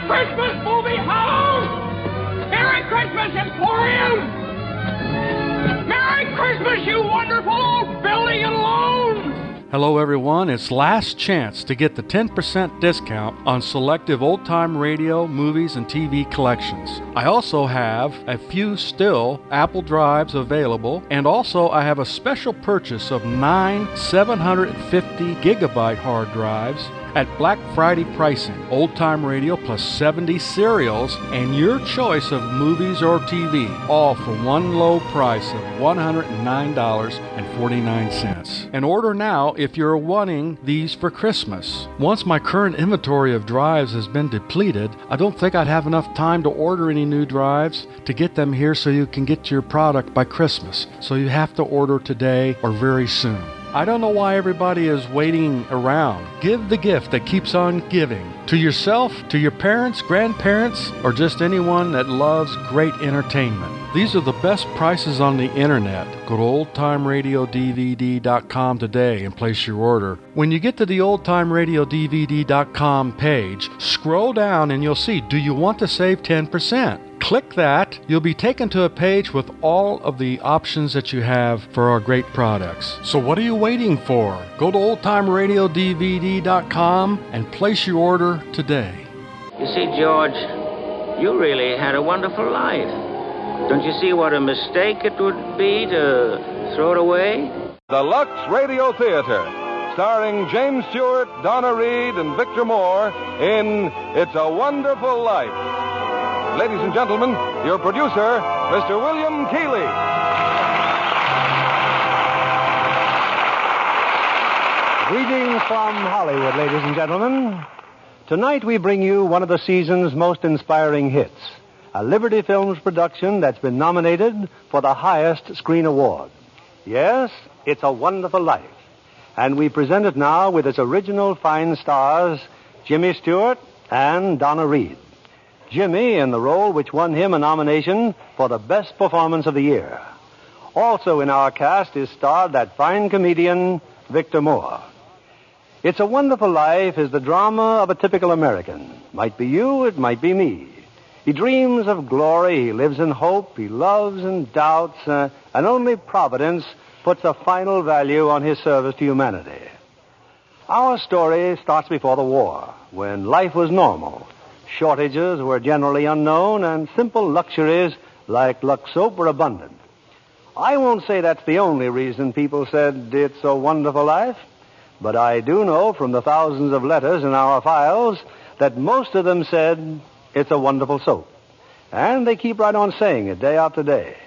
Christmas movie house! Merry Christmas, Emporium! Merry Christmas, you wonderful old building and loan! Hello everyone, it's last chance to get the 10% discount on selective old-time radio, movies, and TV collections. I also have a few still Apple drives available, and also I have a special purchase of 9 750 gigabyte hard drives at Black Friday pricing. Old-time radio plus 70 serials and your choice of movies or TV, all for one low price of $109.49. And order now if you're wanting these for Christmas. Once my current inventory of drives has been depleted, I don't think I'd have enough time to order any new drives to get them here so you can get your product by Christmas. So you have to order today or very soon. I don't know why everybody is waiting around. Give the gift that keeps on giving. To yourself, to your parents, grandparents, or just anyone that loves great entertainment. These are the best prices on the internet. Go to oldtimeradiodvd.com today and place your order. When you get to the oldtimeradiodvd.com page, scroll down and you'll see, do you want to save 10%? Click that. You'll be taken to a page with all of the options that you have for our great products. So what are you waiting for? Go to oldtimeradiodvd.com and place your order today. You see, George, you really had a wonderful life. Don't you see what a mistake it would be to throw it away? The Lux Radio Theater, starring James Stewart, Donna Reed, and Victor Moore in It's a Wonderful Life. Ladies and gentlemen, your producer, Mr. William Keighley. Greetings from Hollywood, ladies and gentlemen. Tonight we bring you one of the season's most inspiring hits, a Liberty Films production that's been nominated for the highest screen award. Yes, It's a Wonderful Life. And we present it now with its original fine stars, Jimmy Stewart and Donna Reed. Jimmy in the role which won him a nomination for the best performance of the year. Also in our cast is starred that fine comedian, Victor Moore. It's a Wonderful Life is the drama of a typical American. Might be you, it might be me. He dreams of glory, he lives in hope, he loves and doubts, and only Providence puts a final value on his service to humanity. Our story starts before the war, when life was normal. Shortages were generally unknown, and simple luxuries like Lux soap were abundant. I won't say that's the only reason people said it's a wonderful life, but I do know from the thousands of letters in our files that most of them said it's a wonderful soap. And they keep right on saying it day after day.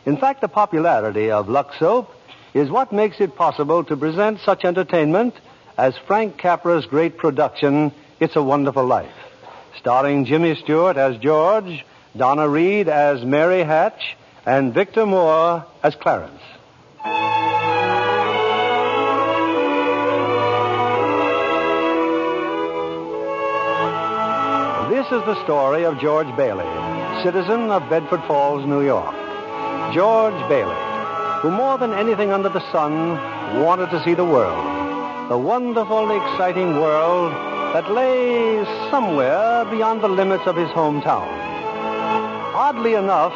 In fact, the popularity of Lux soap is what makes it possible to present such entertainment as Frank Capra's great production, It's a Wonderful Life, starring Jimmy Stewart as George, Donna Reed as Mary Hatch, and Victor Moore as Clarence. This is the story of George Bailey, citizen of Bedford Falls, New York. George Bailey, who more than anything under the sun wanted to see the world, the wonderful, exciting world that lay somewhere beyond the limits of his hometown. Oddly enough,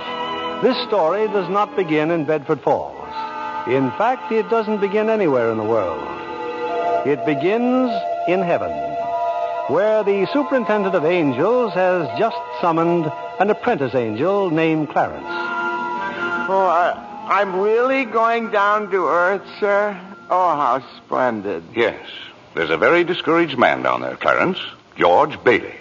this story does not begin in Bedford Falls. In fact, it doesn't begin anywhere in the world. It begins in heaven, where the superintendent of angels has just summoned an apprentice angel named Clarence. Oh, I'm really going down to earth, sir? Oh, how splendid. Yes. There's a very discouraged man down there, Clarence, George Bailey.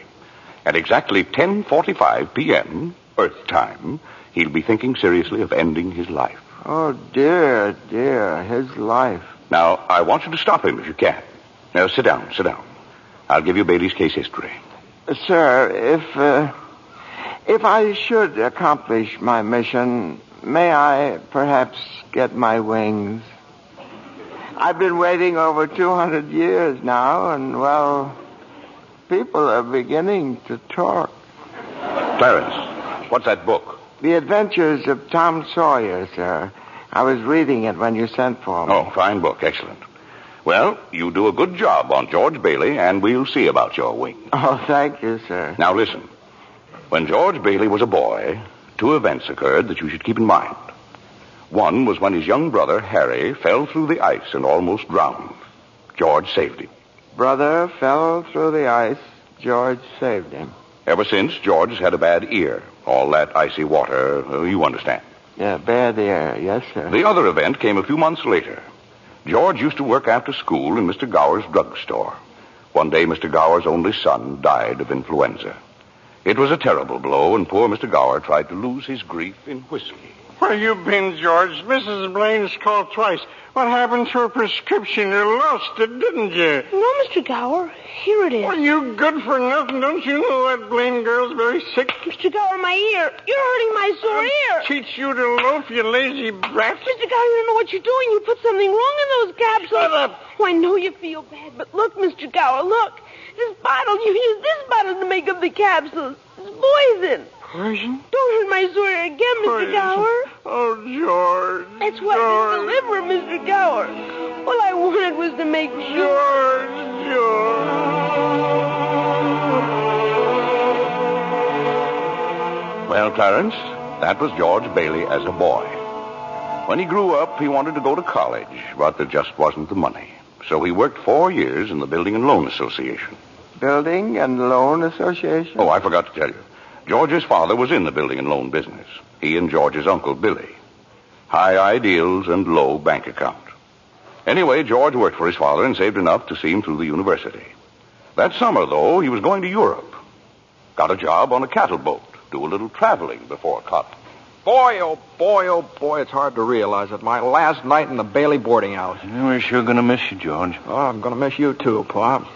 At exactly 10:45 p.m., Earth time, he'll be thinking seriously of ending his life. Oh, dear, his life. Now, I want you to stop him if you can. Now, sit down. I'll give you Bailey's case history. Sir, if I should accomplish my mission, may I perhaps get my wings? I've been waiting over 200 years now, and, well, people are beginning to talk. Clarence, what's that book? The Adventures of Tom Sawyer, sir. I was reading it when you sent for me. Oh, fine book. Excellent. Well, you do a good job on George Bailey, and we'll see about your wings. Oh, thank you, sir. Now, listen. When George Bailey was a boy, 2 events occurred that you should keep in mind. One was when his young brother, Harry, fell through the ice and almost drowned. George saved him. Brother fell through the ice. George saved him. Ever since, George has had a bad ear. All that icy water, you understand. Yeah, bad ear. Yes, sir. The other event came a few months later. George used to work after school in Mr. Gower's drugstore. One day, Mr. Gower's only son died of influenza. It was a terrible blow, and poor Mr. Gower tried to lose his grief in whiskey. Where you been, George? Mrs. Blaine's called twice. What happened to her prescription? You lost it, didn't you? No, Mr. Gower. Here it is. Well, you good for nothing. Don't you know that Blaine girl's very sick? Mr. Gower, my ear. You're hurting my sore ear. Teach you to loaf, you lazy brat. Mr. Gower, you don't know what you're doing. You put something wrong in those capsules. Shut up. Oh, I know you feel bad, but look, Mr. Gower, look. This bottle, you used this bottle to make up the capsules. It's poison. Poison? Don't hurt my sore ear again, Mr. Gower. Oh, George. That's what is the liver, Mr. Gower. All I wanted was to make sure. George. Well, Clarence, that was George Bailey as a boy. When he grew up, he wanted to go to college, but there just wasn't the money. So he worked 4 years in the Building and Loan Association. Building and Loan Association? Oh, I forgot to tell you. George's father was in the building and loan business. He and George's uncle, Billy. High ideals and low bank account. Anyway, George worked for his father and saved enough to see him through the university. That summer, though, he was going to Europe. Got a job on a cattle boat. Do a little traveling before college. Boy, oh boy, it's hard to realize it. My last night in the Bailey boarding house. We're sure going to miss you, George. Oh, I'm going to miss you too, Pop.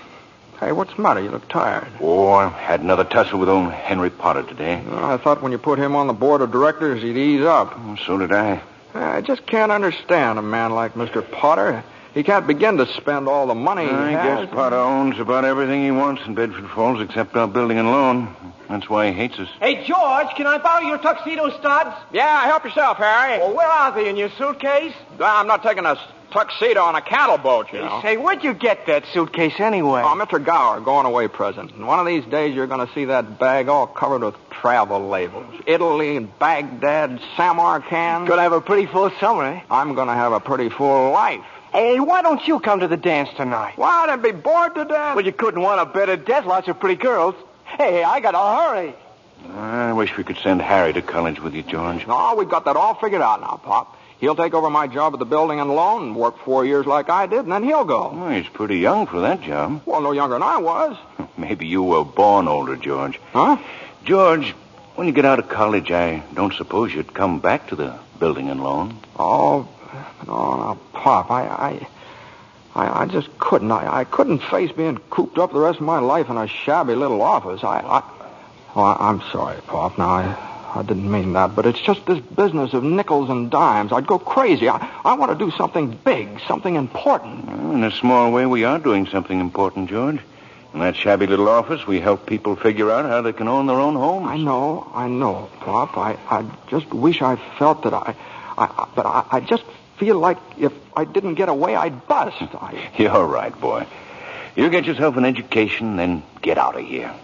Hey, what's the matter? You look tired. Oh, I had another tussle with old Henry Potter today. I thought when you put him on the board of directors, he'd ease up. Oh, so did I. I just can't understand a man like Mr. Potter. He can't begin to spend all the money he I has. guess Potter owns about everything he wants in Bedford Falls except our building and loan. That's why he hates us. Hey, George, can I borrow your tuxedo studs? Yeah, help yourself, Harry. Well, where are they? In your suitcase? I'm not taking a tuxedo on a cattle boat, you know. Say, where'd you get that suitcase anyway? Oh, Mr. Gower, going away present. And one of these days you're going to see that bag all covered with travel labels. Italy, Baghdad, Samarkand. Gonna have a pretty full summer, eh? I'm going to have a pretty full life. Hey, why don't you come to the dance tonight? Why, I'd be bored to death. Well, you couldn't want a better death. Lots of pretty girls. Hey, I got to hurry. I wish we could send Harry to college with you, George. No, we've got that all figured out now, Pop. He'll take over my job at the building and loan and work 4 years like I did, and then he'll go. Oh, he's pretty young for that job. Well, no younger than I was. Maybe you were born older, George. Huh? George, when you get out of college, I don't suppose you'd come back to the building and loan. Oh, no, Pop, I just couldn't. I couldn't face being cooped up the rest of my life in a shabby little office. I'm sorry, Pop. Now, I didn't mean that, but it's just this business of nickels and dimes. I'd go crazy. I want to do something big, something important. Well, in a small way, we are doing something important, George. In that shabby little office, we help people figure out how they can own their own homes. I know, Pop. I just wish I felt that but I just feel like if I didn't get away, I'd bust. You're right, boy. You get yourself an education, then get out of here.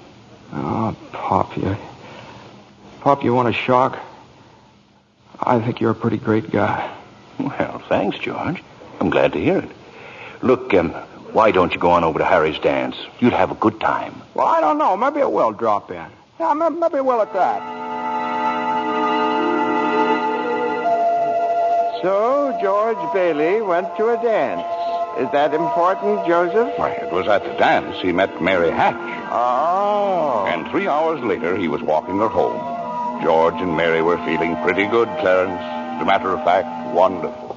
Oh, Pop, you want a shock? I think you're a pretty great guy. Well, thanks, George. I'm glad to hear it. Look, why don't you go on over to Harry's dance? You'd have a good time. Well, I don't know. Maybe I will drop in. Yeah, maybe I will at that. So, George Bailey went to a dance. Is that important, Joseph? Why, it was at the dance he met Mary Hatch. Oh. And 3 hours later, he was walking her home. George and Mary were feeling pretty good, Clarence. As a matter of fact, wonderful.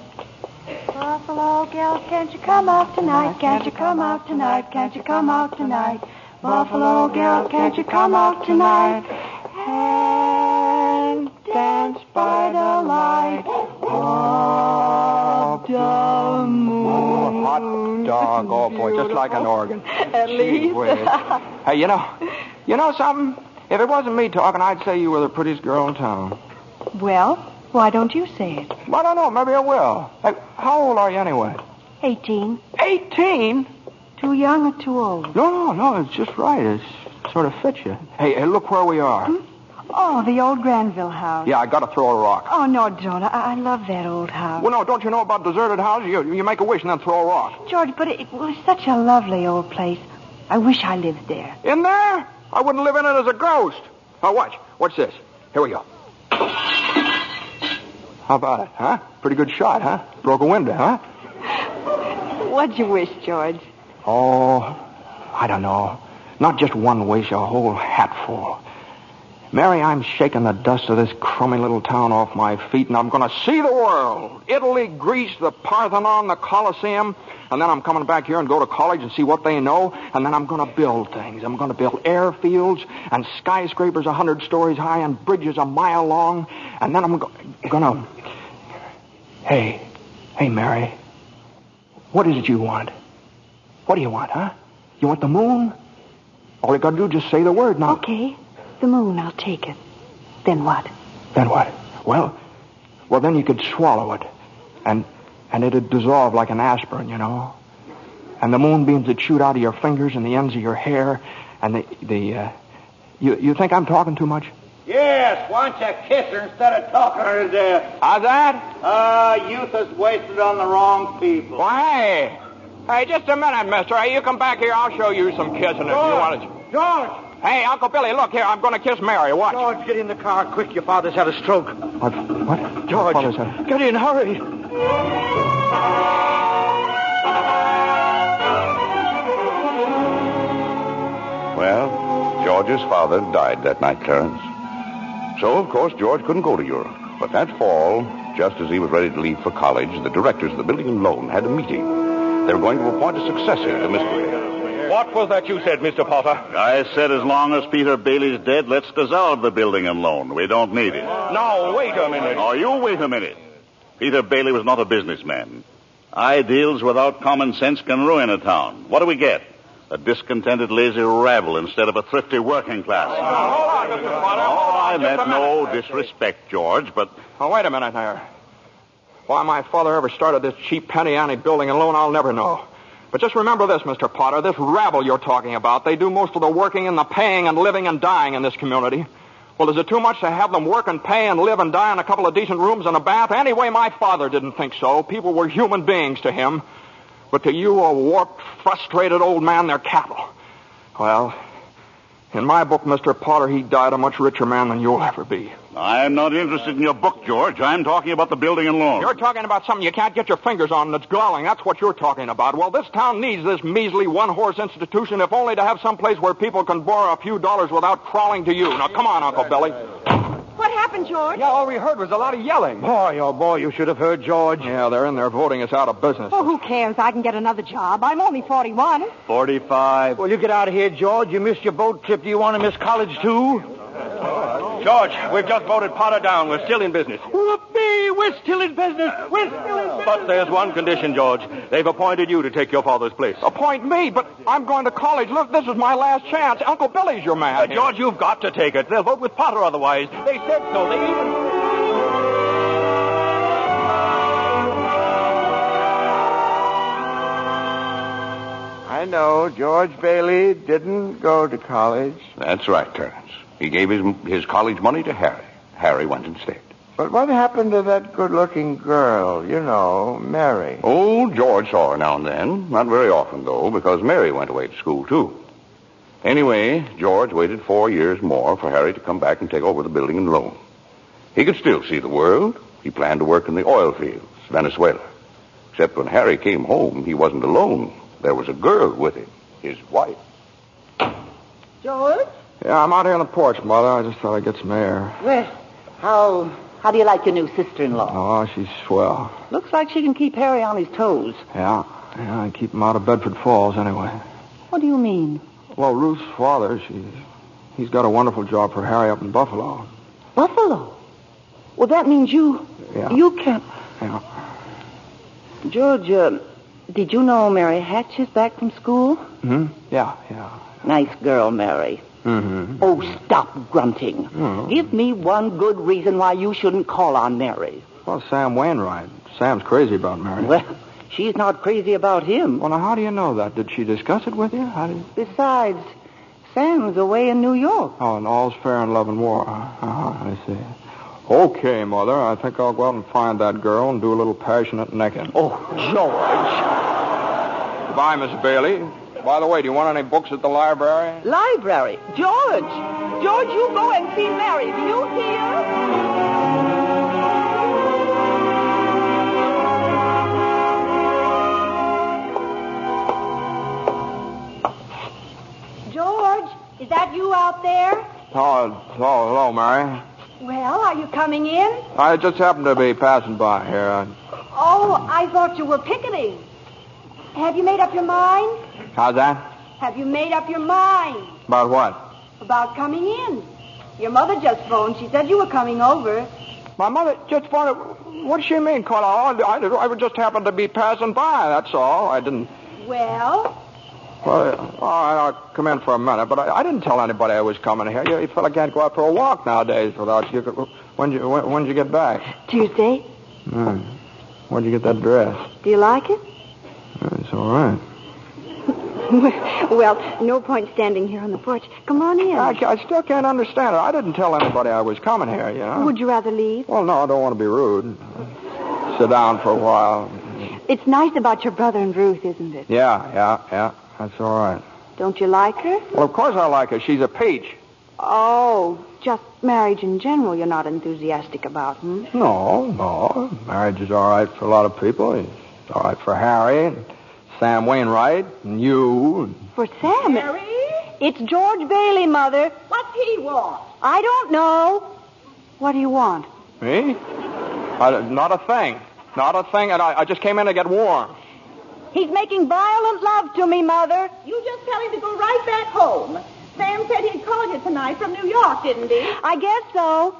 Buffalo girl, can't you come out tonight? Can't you come out tonight? Can't you come out tonight? Buffalo girl, can't you come out tonight? And dance by the light of the moon. Hot dog, oh boy, just like an organ. At least. Hey, you know something? If it wasn't me talking, I'd say you were the prettiest girl in town. Well, why don't you say it? I don't know, maybe I will. Hey, how old are you anyway? 18. 18? Too young or too old? No, it's just right. It sort of fits you. Hey, look where we are. Oh, the old Granville house. Yeah, I got to throw a rock. Oh, no, don't. I love that old house. Well, no, don't you know about deserted houses? You make a wish and then throw a rock. George, but it was such a lovely old place. I wish I lived there. In there? I wouldn't live in it as a ghost. Oh, watch. Watch this. Here we go. How about it, huh? Pretty good shot, huh? Broke a window, huh? What'd you wish, George? Oh, I don't know. Not just one wish, a whole hatful. Mary, I'm shaking the dust of this crummy little town off my feet, and I'm going to see the world. Italy, Greece, the Parthenon, the Colosseum. And then I'm coming back here and go to college and see what they know. And then I'm going to build things. I'm going to build airfields and skyscrapers 100 stories high and bridges a mile long. And then I'm going to... Hey, Mary. What is it you want? What do you want, huh? You want the moon? All you got to do is just say the word now. Okay. The moon, I'll take it. Then what? Then what? Well, then you could swallow it. And it'd dissolve like an aspirin, you know. And the moonbeams would shoot out of your fingers and the ends of your hair. And you think I'm talking too much? Yes, why don't you kiss her instead of talking her to death? How's that? Youth is wasted on the wrong people. Why, hey, just a minute, mister. Hey, you come back here. I'll show you some kissing if you want to. George! Hey, Uncle Billy, look here. I'm going to kiss Mary. Watch. George, get in the car quick. Your father's had a stroke. What? George, Father's had... get in, hurry. Well, George's father died that night, Clarence. So, of course, George couldn't go to Europe. But that fall, just as he was ready to leave for college, the directors of the building and loan had a meeting. They were going to appoint a successor to Mr. Bailey. What was that you said, Mr. Potter? I said as long as Peter Bailey's dead, let's dissolve the building and loan. We don't need it. No, wait a minute. Oh, you wait a minute. Peter Bailey was not a businessman. Ideals without common sense can ruin a town. What do we get? A discontented, lazy rabble instead of a thrifty working class. Hold on, Mr. Potter. I meant no disrespect, George, but... Oh, wait a minute there. Why my father ever started this cheap penny-ante building and loan, I'll never know. But just remember this, Mr. Potter, this rabble you're talking about, they do most of the working and the paying and living and dying in this community. Well, is it too much to have them work and pay and live and die in a couple of decent rooms and a bath? Anyway, my father didn't think so. People were human beings to him. But to you, a warped, frustrated old man, they're cattle. Well, in my book, Mr. Potter, he died a much richer man than you'll ever be. I'm not interested in your book, George. I'm talking about the building and loan. You're talking about something you can't get your fingers on that's galling. That's what you're talking about. Well, this town needs this measly one-horse institution, if only to have some place where people can borrow a few dollars without crawling to you. Now, come on, Uncle Billy. What happened, George? Yeah, all we heard was a lot of yelling. Boy, oh boy, you should have heard George. Yeah, they're in there voting us out of business. Oh, who cares? I can get another job. I'm only 41. 45. Well, you get out of here, George. You missed your boat trip. Do you want to miss college, too? George, we've just voted Potter down. We're still in business. Whoopee! We're still in business. We're still in business. But there's one condition, George. They've appointed you to take your father's place. Appoint me? But I'm going to college. Look, this is my last chance. Uncle Billy's your man. George, you've got to take it. They'll vote with Potter otherwise. They said so. They even... I know George Bailey didn't go to college. That's right, Clarence. He gave his college money to Harry. Harry went instead. But what happened to that good-looking girl, you know, Mary? Oh, George saw her now and then. Not very often, though, because Mary went away to school, too. Anyway, George waited 4 years more for Harry to come back and take over the building and loan. He could still see the world. He planned to work in the oil fields, Venezuela. Except when Harry came home, he wasn't alone. There was a girl with him, his wife. George? Yeah, I'm out here on the porch, Mother. I just thought I'd get some air. Well, how do you like your new sister-in-law? Oh, she's swell. Looks like she can keep Harry on his toes. Yeah, I keep him out of Bedford Falls anyway. What do you mean? Well, Ruth's father, he's got a wonderful job for Harry up in Buffalo. Buffalo? Well, that means you can't... Yeah. George, did you know Mary Hatch is back from school? Hmm? Yeah. Nice girl, Mary. Mm-hmm. Oh, stop grunting. Mm-hmm. Give me one good reason why you shouldn't call on Mary. Well, Sam Wainwright. Sam's crazy about Mary. Well, she's not crazy about him. Well, now, how do you know that? Did she discuss it with you? Besides, Sam's away in New York. Oh, and all's fair in love and war. I see. Okay, Mother, I think I'll go out and find that girl and do a little passionate necking. Oh, George. Goodbye, Miss Bailey. By the way, do you want any books at the library? Library? George! George, you go and see Mary. Do you hear? George, is that you out there? Hello, Mary. Well, are you coming in? I just happened to be passing by here. Oh, I thought you were picketing. Have you made up your mind? How's that? Have you made up your mind? About what? About coming in. Your mother just phoned. She said you were coming over. My mother just phoned. What does she mean, Carla? I just happened to be passing by, that's all. I didn't... Well? Well, I'll come in for a minute, but I didn't tell anybody I was coming here. You fella can't go out for a walk nowadays without you. When'd you get back? Tuesday. Where'd you get that dress? Do you like it? It's all right. Well, no point standing here on the porch. Come on in. I still can't understand it. I didn't tell anybody I was coming here, you know. Would you rather leave? Well, no, I don't want to be rude. Sit down for a while. It's nice about your brother and Ruth, isn't it? Yeah. That's all right. Don't you like her? Well, of course I like her. She's a peach. Oh, just marriage in general you're not enthusiastic about, hmm? No. Marriage is all right for a lot of people. It's all right for Harry and Sam Wainwright and you. For Sam? Harry? It's George Bailey, Mother. What's he want? I don't know. What do you want? Me? Not a thing. Not a thing, and I just came in to get warm. He's making violent love to me, Mother. You just tell him to go right back home. Sam said he'd call you tonight from New York, didn't he? I guess so.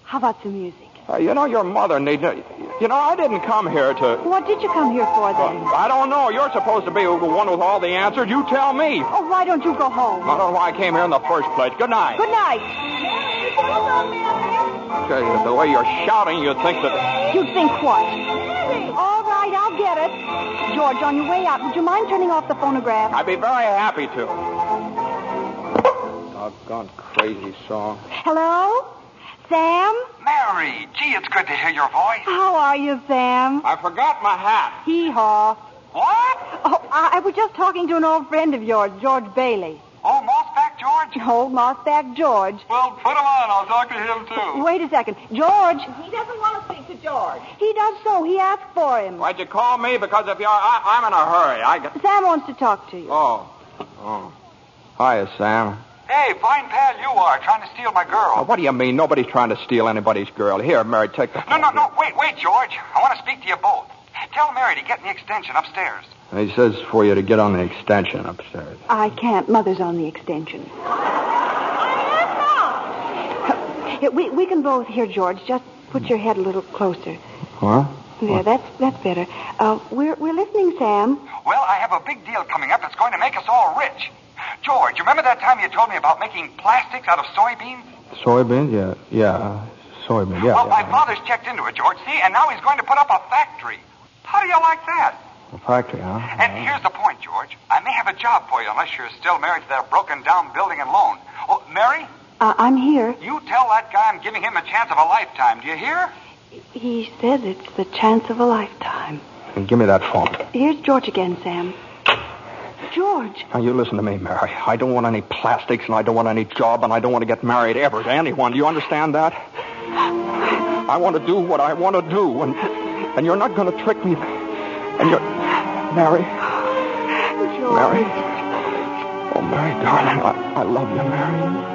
How about some music? Your mother needs... I didn't come here to... What did you come here for, then? I don't know. You're supposed to be the one with all the answers. You tell me. Oh, why don't you go home? I don't know why I came here in the first place. Good night. Good night. Mary, go home, Mary. Okay, the way you're shouting, you'd think that... You'd think what? Mary. All right, I'll get it. George, on your way out, would you mind turning off the phonograph? I'd be very happy to. Doggone crazy song. Hello? Sam? Mary, gee, it's good to hear your voice. How are you, Sam? I forgot my hat. Hee-haw. What? Oh, I was just talking to an old friend of yours, George Bailey. Oh, Mossback George? Old Mossback George. Well, put him on. I'll talk to him, too. Wait a second. George. He doesn't want to speak to George. He does so. He asked for him. Why'd you call me? Because if I'm in a hurry. Sam wants to talk to you. Oh. Hiya, Sam. Hey, fine pal you are, trying to steal my girl. What do you mean? Nobody's trying to steal anybody's girl. Here, Mary, take the... No. Wait, George. I want to speak to you both. Tell Mary to get in the extension upstairs. He says for you to get on the extension upstairs. I can't. Mother's on the extension. We can both hear, George. Just put your head a little closer. What? There, that's better. We're listening, Sam. Well, I have a big deal coming up that's going to make us all rich. George, you remember that time you told me about making plastics out of soybeans? Soybeans? Yeah. Soybeans, yeah. Well, my father's checked into it, George, see? And now he's going to put up a factory. How do you like that? A factory, huh? And here's the point, George. I may have a job for you unless you're still married to that broken-down building and loan. Oh, Mary? I'm here. You tell that guy I'm giving him a chance of a lifetime. Do you hear? He says it's the chance of a lifetime. And give me that phone. Here's George again, Sam. George. Now, you listen to me, Mary. I don't want any plastics, and I don't want any job, and I don't want to get married ever to anyone. Do you understand that? I want to do what I want to do, and you're not going to trick me. And you're... Mary. George. Mary. Oh, Mary, darling, I love you, Mary.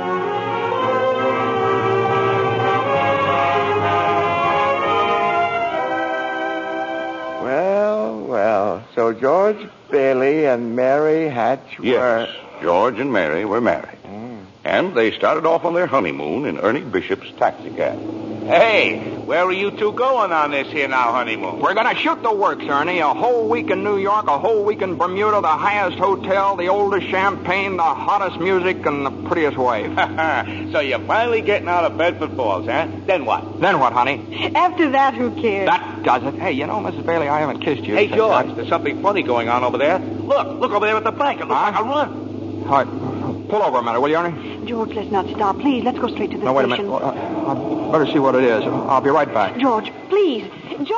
Well, so George Bailey and Mary Hatch were... Yes, George and Mary were married. And they started off on their honeymoon in Ernie Bishop's taxicab. Hey, where are you two going on this here now honeymoon? We're going to shoot the works, Ernie. A whole week in New York, a whole week in Bermuda, the highest hotel, the oldest champagne, the hottest music, and the prettiest wife. So you're finally getting out of Bedford Falls, huh? Then what? Then what, honey? After that, who cares? That does it. Hey, you know, Mrs. Bailey, I haven't kissed you. Hey, George, there's something funny going on over there. Look over there at the bank. It looks like a run. All right, pull over a minute, will you, Ernie? George, let's not stop. Please, let's go straight to the No, wait a station. minute. I better see what it is. I'll be right back. George, please. George!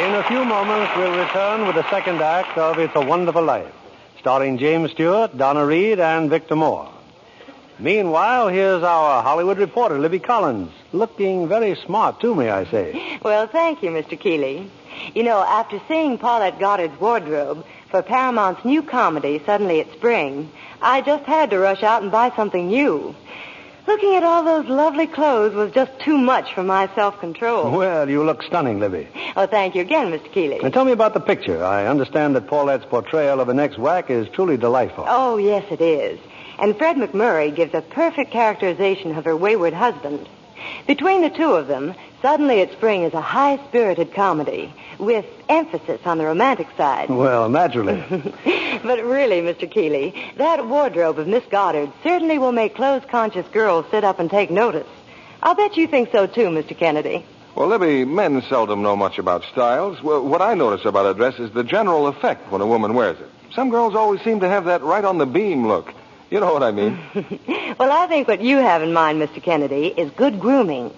In a few moments, we'll return with the second act of It's a Wonderful Life, starring James Stewart, Donna Reed, and Victor Moore. Meanwhile, here's our Hollywood reporter, Libby Collins, looking very smart, too, may I say. Well, thank you, Mr. Keeley. You know, after seeing Paulette Goddard's wardrobe for Paramount's new comedy, Suddenly It's Spring, I just had to rush out and buy something new. Looking at all those lovely clothes was just too much for my self-control. Well, you look stunning, Libby. Oh, thank you again, Mr. Keeley. Now, tell me about the picture. I understand that Paulette's portrayal of an ex-whack is truly delightful. Oh, yes, it is. And Fred McMurray gives a perfect characterization of her wayward husband. Between the two of them, Suddenly It's Spring is a high-spirited comedy with emphasis on the romantic side. Well, naturally. But really, Mr. Keeley, that wardrobe of Miss Goddard certainly will make clothes-conscious girls sit up and take notice. I'll bet you think so, too, Mr. Kennedy. Well, Libby, men seldom know much about styles. Well, what I notice about a dress is the general effect when a woman wears it. Some girls always seem to have that right on the beam look. You know what I mean. Well, I think what you have in mind, Mr. Kennedy, is good grooming.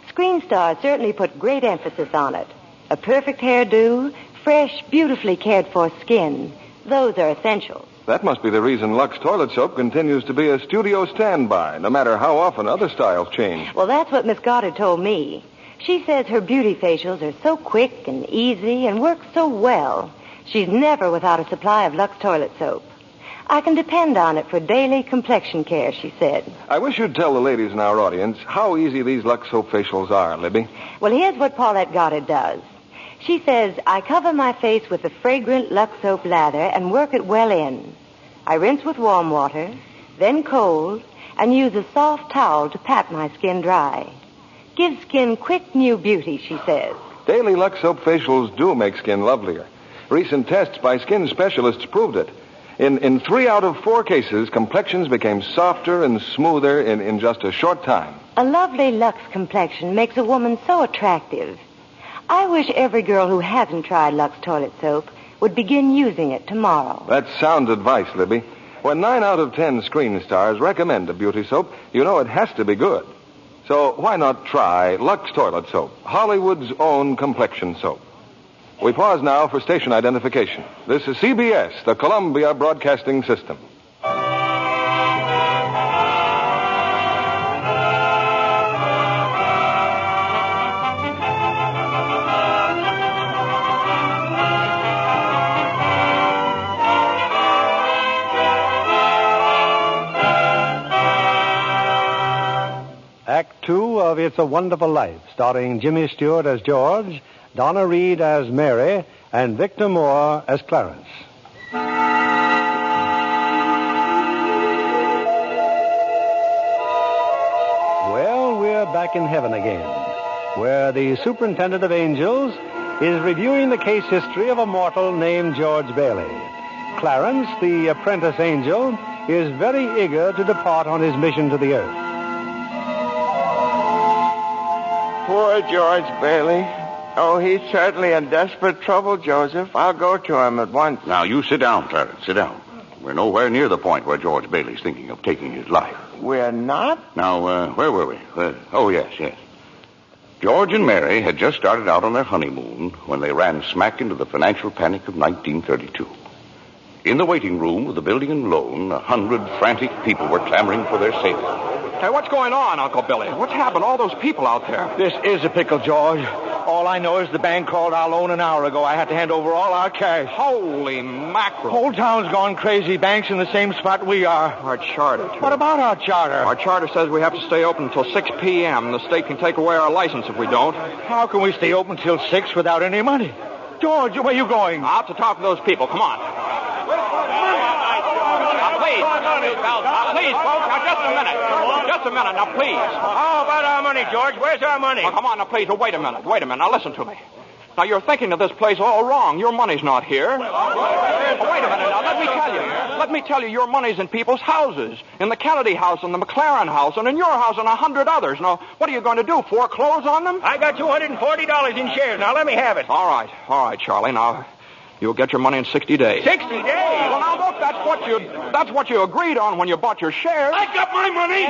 Screen stars certainly put great emphasis on it. A perfect hairdo, fresh, beautifully cared-for skin. Those are essentials. That must be the reason Lux toilet soap continues to be a studio standby, no matter how often other styles change. Well, that's what Miss Goddard told me. She says her beauty facials are so quick and easy and work so well. She's never without a supply of Lux toilet soap. I can depend on it for daily complexion care, she said. I wish you'd tell the ladies in our audience how easy these Lux soap facials are, Libby. Well, here's what Paulette Goddard does. She says, I cover my face with the fragrant Lux soap lather and work it well in. I rinse with warm water, then cold, and use a soft towel to pat my skin dry. Gives skin quick new beauty, she says. Daily Lux soap facials do make skin lovelier. Recent tests by skin specialists proved it. In 3 out of 4 cases, complexions became softer and smoother in just a short time. A lovely Lux complexion makes a woman so attractive. I wish every girl who hasn't tried Lux toilet soap would begin using it tomorrow. That's sound advice, Libby. When 9 out of 10 screen stars recommend a beauty soap, you know it has to be good. So why not try Lux toilet soap, Hollywood's own complexion soap? We pause now for station identification. This is CBS, the Columbia Broadcasting System. Act 2 of It's a Wonderful Life, starring Jimmy Stewart as George, Donna Reed as Mary, and Victor Moore as Clarence. Well, we're back in heaven again, where the superintendent of angels is reviewing the case history of a mortal named George Bailey. Clarence, the apprentice angel, is very eager to depart on his mission to the earth. Poor George Bailey. Oh, he's certainly in desperate trouble, Joseph. I'll go to him at once. Now, you sit down, Clarence. Sit down. We're nowhere near the point where George Bailey's thinking of taking his life. We're not? Now, where were we? Yes. George and Mary had just started out on their honeymoon when they ran smack into the financial panic of 1932. In the waiting room of the building and loan, 100 frantic people were clamoring for their safety. Hey, what's going on, Uncle Billy? What's happened? All those people out there. This is a pickle, George. All I know is the bank called our loan an hour ago. I had to hand over all our cash. Holy mackerel. Whole town's gone crazy. Bank's in the same spot we are. Our charter, too. What about our charter? Our charter says we have to stay open until 6 p.m. The state can take away our license if we don't. How can we stay open till 6 without any money? George, where are you going? Out to talk to those people. Come on. Now, please. Now, please, folks. Now, just a minute. Just a minute. Now, please. How about our money, George? Where's our money? Now, come on. Now, please. Now, wait a minute. Now, listen to me. Now, you're thinking of this place all wrong. Your money's not here. Wait a minute. Now, let me tell you. Let me tell you, your money's in people's houses. In the Kennedy house, and the McLaren house, and in your house, and 100 others. Now, what are you going to do? Foreclose on them? I got $240 in shares. Now, let me have it. All right, Charlie. Now, you'll get your money in 60 days. 60 days? Well, now, look, that's what you agreed on when you bought your shares. I got my money.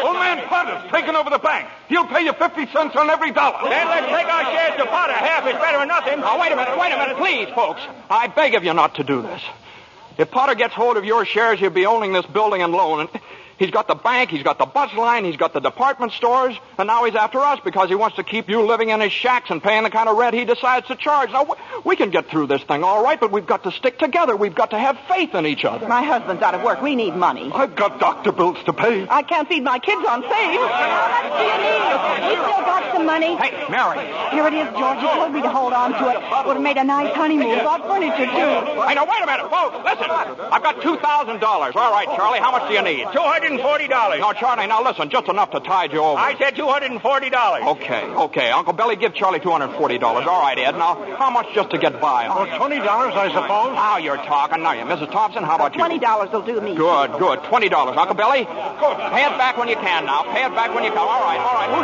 Old man Potter's taking over the bank. He'll pay you 50 cents on every dollar. Then let's take our shares to Potter. Half is better than nothing. Now, wait a minute, please, folks. I beg of you not to do this. If Potter gets hold of your shares, he'll be owning this building and loan. And he's got the bank, he's got the bus line, he's got the department stores, and now he's after us because he wants to keep you living in his shacks and paying the kind of rent he decides to charge. Now, we can get through this thing all right, but we've got to stick together. We've got to have faith in each other. My husband's out of work. We need money. I've got doctor bills to pay. I can't feed my kids on save. How much do you need? We still got some money. Hey, Mary. Here it is, George. You told me to hold on to it. Would have made a nice honeymoon. Bought furniture, too. Hey, now, wait a minute, folks. Listen. I've got $2,000. All right, Charlie, how much do you need? $240. No, Charlie, now listen, just enough to tide you over. I said $240. Okay. Uncle Billy, give Charlie $240. All right, Ed. Now, how much just to get by? Oh, $20, I suppose. Now you're talking. Now, Mrs. Thompson, how about you? $20 will do me. Good. $20. Uncle Billy? Good. Pay it back when you can now. Pay it back when you can. All right. Who's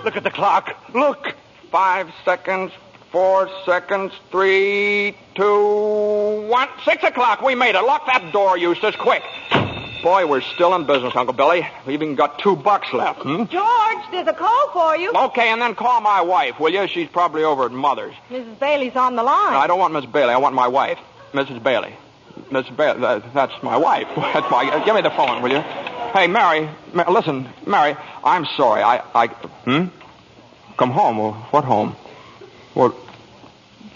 next? Look at the clock. Look. 5 seconds. 4 seconds, 3, 2, 1. 6 o'clock. We made it. Lock that door, Eustace, quick. Boy, we're still in business, Uncle Billy. We've even got $2 left. George, there's a call for you. Okay, and then call my wife, will you? She's probably over at Mother's. Mrs. Bailey's on the line. No, I don't want Miss Bailey. I want my wife, Mrs. Bailey. Mrs. Bailey, that's my wife. That's my. Give me the phone, will you? Hey, Mary, listen, Mary. I'm sorry. Come home. Well, what home? Well,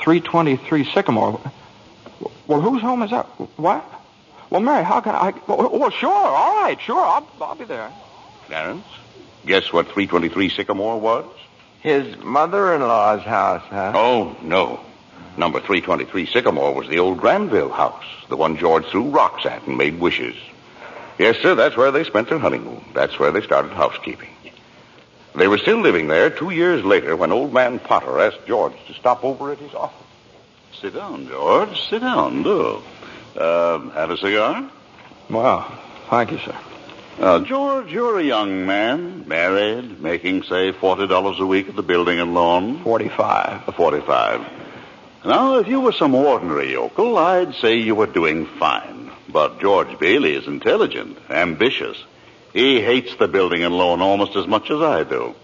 323 Sycamore. Well, whose home is that? What? Well, Mary, how can I... Well, sure, all right, sure, I'll be there. Clarence, guess what 323 Sycamore was? His mother-in-law's house, huh? Oh, no. Number 323 Sycamore was the old Granville house, the one George threw rocks at and made wishes. Yes, sir, that's where they spent their honeymoon. That's where they started housekeeping. They were still living there 2 years later when old man Potter asked George to stop over at his office. Sit down, George. Sit down, do. Have a cigar? Well, thank you, sir. George, you're a young man, married, making, say, $40 a week at the building and loan. 45. 45. Now, if you were some ordinary yokel, I'd say you were doing fine. But George Bailey is intelligent, ambitious. He hates the building and loan almost as much as I do.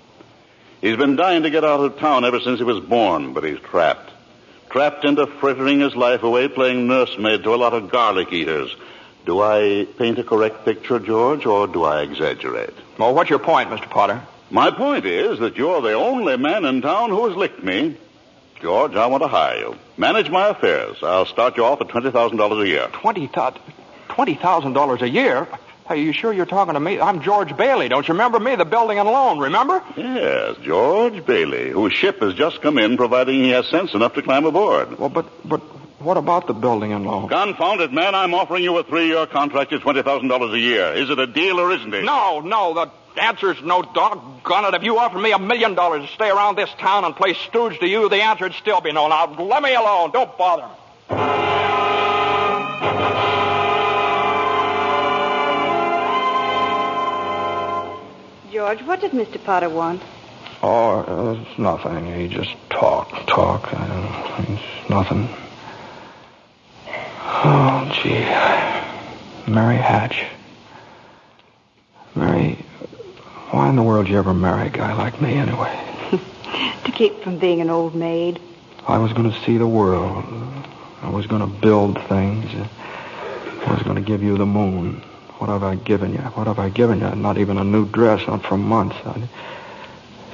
He's been dying to get out of town ever since he was born, but he's trapped. Trapped into frittering his life away playing nursemaid to a lot of garlic eaters. Do I paint a correct picture, George, or do I exaggerate? Well, what's your point, Mr. Potter? My point is that you're the only man in town who has licked me. George, I want to hire you. Manage my affairs. I'll start you off at $20,000 a year. $20,000 a year? Are you sure you're talking to me? I'm George Bailey. Don't you remember me? The building and loan, remember? Yes, George Bailey, whose ship has just come in, providing he has sense enough to climb aboard. Well, but what about the building and loan? Confound it, man. I'm offering you a 3-year contract at $20,000 a year. Is it a deal or isn't it? No. The answer's no, doggone it. If you offered me $1 million to stay around this town and play stooge to you, the answer'd still be no. Now, let me alone. Don't bother me. George, what did Mr. Potter want? Oh, it's nothing. He just talk. It's nothing. Oh, gee. Mary Hatch. Mary, why in the world did you ever marry a guy like me anyway? To keep from being an old maid. I was going to see the world. I was going to build things. I was going to give you the moon. What have I given you? Not even a new dress, not for months.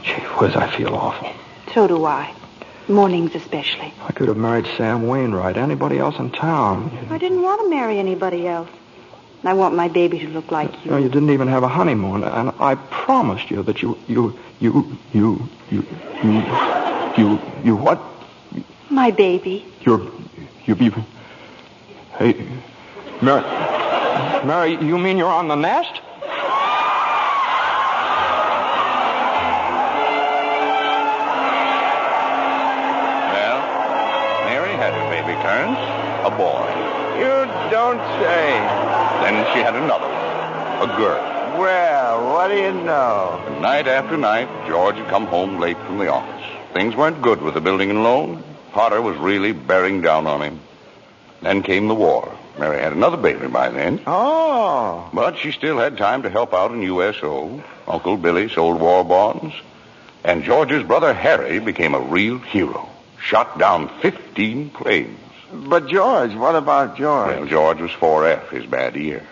Gee whiz, I feel awful. So do I. Mornings especially. I could have married Sam Wainwright, anybody else in town. I didn't want to marry anybody else. And I want my baby to look like you. No, you didn't even have a honeymoon, and I promised you that you what? My baby. You be... Hey, Mary, you mean you're on the nest? Well, Mary had her baby, Clarence, a boy. You don't say. Then she had another one, a girl. Well, what do you know? Night after night, George had come home late from the office. Things weren't good with the building and loan. Potter was really bearing down on him. Then came the war. Mary had another baby by then. Oh. But she still had time to help out in USO. Uncle Billy sold war bonds. And George's brother Harry became a real hero. Shot down 15 planes. But George, what about George? Well, George was 4F, his bad year.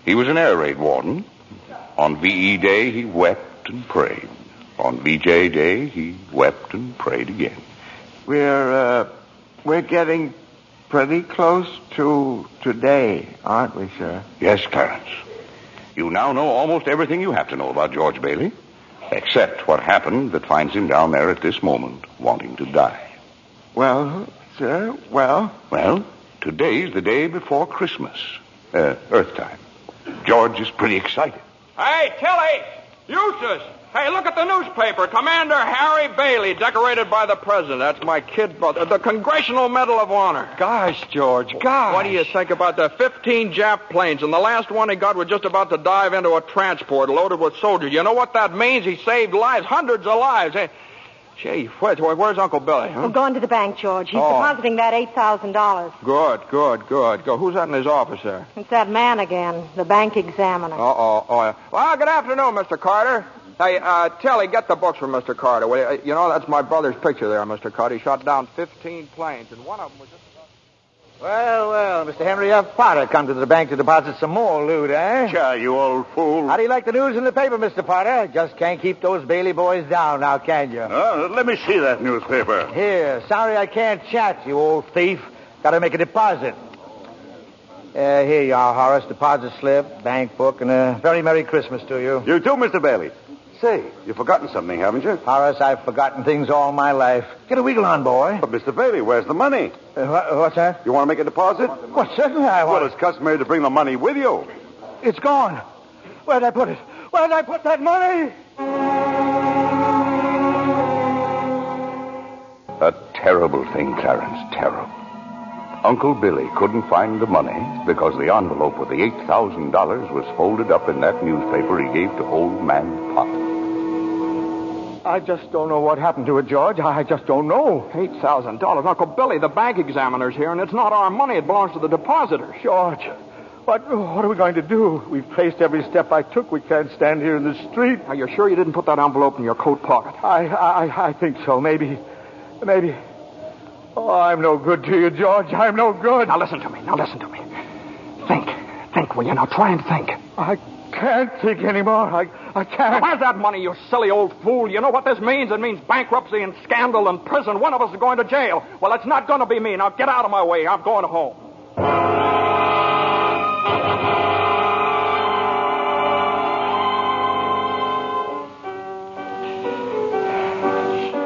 He was an air raid warden. On VE Day, he wept and prayed. On VJ Day, he wept and prayed again. We're getting pretty close to today, aren't we, sir? Yes, Clarence. You now know almost everything you have to know about George Bailey, except what happened that finds him down there at this moment, wanting to die. Well, sir, well? Well, today's the day before Christmas, Earth time. George is pretty excited. Hey, Tilly! Eustace! Hey, look at the newspaper. Commander Harry Bailey, decorated by the president. That's my kid brother. The Congressional Medal of Honor. Gosh, George, gosh. What do you think about the 15 Jap planes? And the last one he got was just about to dive into a transport loaded with soldiers. You know what that means? He saved lives, hundreds of lives. Hey, gee, where's Uncle Billy? Huh? We're going to the bank, George. He's depositing that $8,000. Good. Go. Who's that in his office there? It's that man again, the bank examiner. Oh, yeah. Well, good afternoon, Mr. Carter. Hey, Telly, get the books from Mr. Carter. Will you? You know, that's my brother's picture there, Mr. Carter. He shot down 15 planes, and one of them was just about... Well, Mr. Henry F. Potter come to the bank to deposit some more loot, eh? Sure, you old fool. How do you like the news in the paper, Mr. Potter? Just can't keep those Bailey boys down now, can you? Let me see that newspaper. Here, sorry I can't chat, you old thief. Got to make a deposit. Here you are, Horace. Deposit slip, bank book, and a very Merry Christmas to you. You too, Mr. Bailey. Say, you've forgotten something, haven't you? Horace, I've forgotten things all my life. Get a wiggle on, boy. But, Mr. Bailey, where's the money? What's that? You want to make a deposit? Well, certainly I want. Well, it's customary to bring the money with you. It's gone. Where'd I put it? Where'd I put that money? A terrible thing, Clarence, terrible. Uncle Billy couldn't find the money because the envelope with the $8,000 was folded up in that newspaper he gave to old man Potter. I just don't know what happened to it, George. I just don't know. $8,000. Uncle Billy, the bank examiner's here, and it's not our money. It belongs to the depositors. George, what are we going to do? We've traced every step I took. We can't stand here in the street. Are you sure you didn't put that envelope in your coat pocket? I think so. Maybe. Oh, I'm no good to you, George. I'm no good. Now listen to me. Think, will you? Now try and think. I can't think anymore. I can't. Where's that money, you silly old fool? You know what this means? It means bankruptcy and scandal and prison. One of us is going to jail. Well, it's not going to be me. Now get out of my way. I'm going home.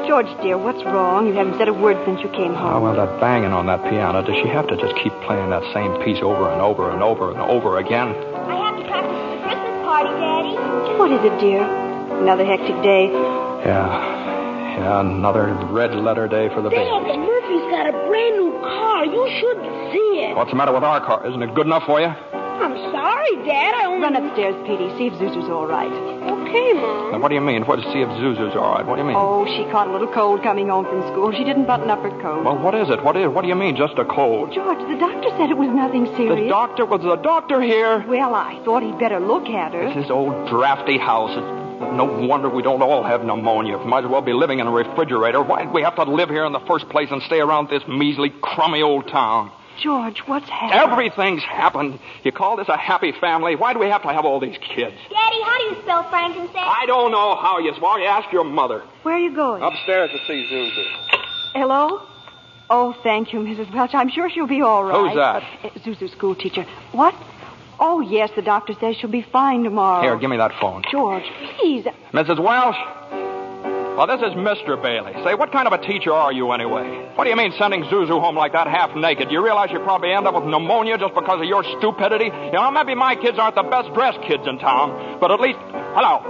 George, dear, what's wrong? You haven't said a word since you came home. Oh, well, that banging on that piano. Does she have to just keep playing that same piece over and over and over and over again? I have to practice for the Christmas party, Daddy. What is it, dear? Another hectic day? Yeah, another red letter day for the baby. Dad, the Murphy's got a brand new car. You should see it. What's the matter with our car? Isn't it good enough for you? I'm sorry, Dad. I only... Run upstairs, Petey. See if Zuzu's all right. Okay, Mom. Now, what do you mean? What to see if Zuzu's all right? What do you mean? Oh, she caught a little cold coming home from school. She didn't button up her coat. Well, what is it? What do you mean, just a cold? George, the doctor said it was nothing serious. Was the doctor here? Well, I thought he'd better look at her. It's this old drafty house. It's no wonder we don't all have pneumonia. Might as well be living in a refrigerator. Why'd we have to live here in the first place and stay around this measly, crummy old town? George, what's happened? Everything's happened. You call this a happy family? Why do we have to have all these kids? Daddy, how do you spell frankincense? I don't know how you spell. You ask your mother. Where are you going? Upstairs to see Zuzu. Hello? Oh, thank you, Mrs. Welch. I'm sure she'll be all right. Who's that? Zuzu's school teacher. What? Oh, yes, the doctor says she'll be fine tomorrow. Here, give me that phone. George, please. Mrs. Welsh? Well, this is Mr. Bailey. Say, what kind of a teacher are you anyway? What do you mean sending Zuzu home like that half naked? Do you realize you probably end up with pneumonia just because of your stupidity? You know, maybe my kids aren't the best dressed kids in town, but at least... Hello.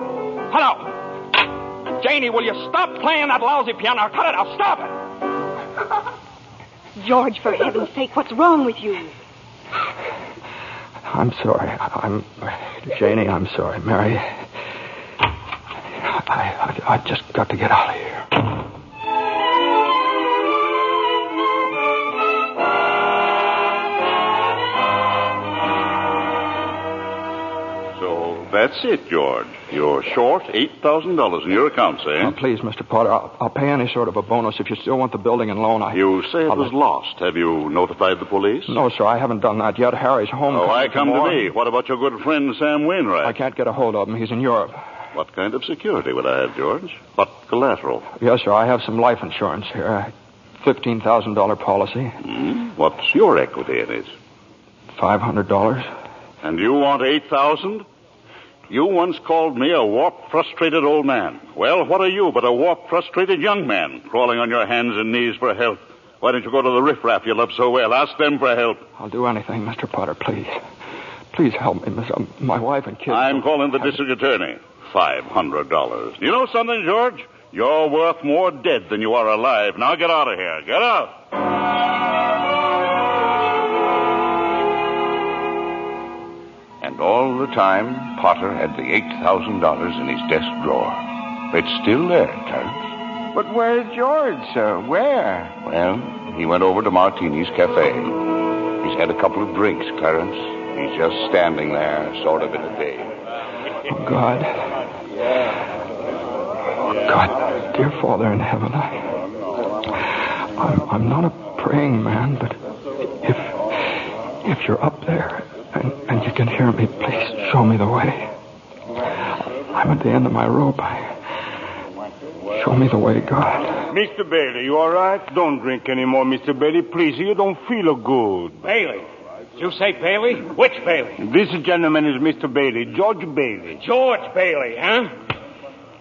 Janie, will you stop playing that lousy piano? Cut it out. Stop it. George, for heaven's sake, what's wrong with you? I'm sorry. Janie, I'm sorry. Mary, I just got to get out of here. So that's it, George. You're short $8,000 in your accounts, eh? Oh, please, Mr. Potter, I'll pay any sort of a bonus if you still want the building and loan. You say it was lost. Have you notified the police? No, sir, I haven't done that yet. Harry's home. Oh, I come to me. What about your good friend, Sam Wainwright? I can't get a hold of him. He's in Europe. What kind of security would I have, George? What collateral? Yes, sir, I have some life insurance here. $15,000 policy. What's your equity in it? $500. And you want $8,000? You once called me a warped, frustrated old man. Well, what are you but a warped, frustrated young man crawling on your hands and knees for help? Why don't you go to the riffraff you love so well? Ask them for help. I'll do anything, Mr. Potter, please. Please help me, my wife and kids. I'm calling the district attorney. $500. You know something, George? You're worth more dead than you are alive. Now get out of here. Get out. And all the time, Potter had the $8,000 in his desk drawer. It's still there, Clarence. But where's George, sir? Where? Well, he went over to Martini's Cafe. He's had a couple of drinks, Clarence. He's just standing there, sort of in a daze. Oh, God. Oh, God, dear Father in heaven, I'm not a praying man, but if you're up there and you can hear me, please show me the way. I'm at the end of my rope. Show me the way, God. Mr. Bailey, you all right? Don't drink anymore, Mr. Bailey. Please, you don't feel good. Bailey? Did you say Bailey? Which Bailey? This gentleman is Mr. Bailey, George Bailey. George Bailey, huh?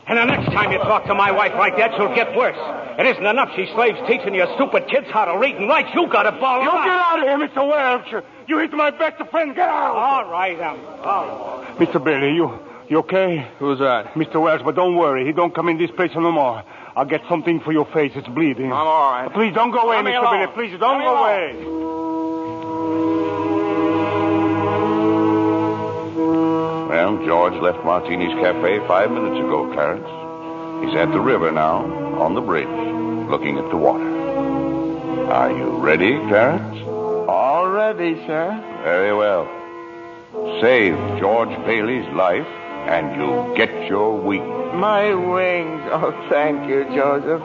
And the next time you talk to my wife like that, she'll get worse. It isn't enough she slaves teaching your stupid kids how to read and write. You got to ball them You out. get out of here, Mr. Welch. You hit my best friend. Get out. All right, all right. Mr. Bailey, you okay? Who's that? Mr. Welch, but don't worry. He don't come in this place no more. I'll get something for your face. It's bleeding. I'm all right. Please don't go away, Mr. Bailey. Please don't go away. Well, George left Martini's Cafe 5 minutes ago, Clarence. He's at the river now, on the bridge, looking at the water. Are you ready, Clarence? All ready, sir. Very well. Save George Bailey's life, and you'll get your wings. My wings. Oh, thank you, Joseph.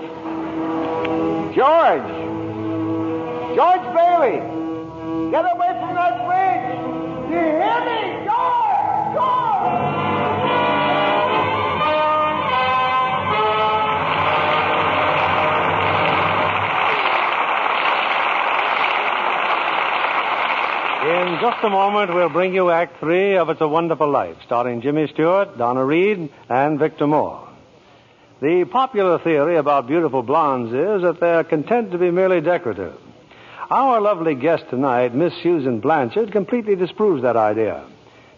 George! George Bailey! Get away from that bridge! You hear me? George! George! In just a moment, we'll bring you Act 3 of It's a Wonderful Life, starring Jimmy Stewart, Donna Reed, and Victor Moore. The popular theory about beautiful blondes is that they're content to be merely decorative. Our lovely guest tonight, Miss Susan Blanchard, completely disproves that idea.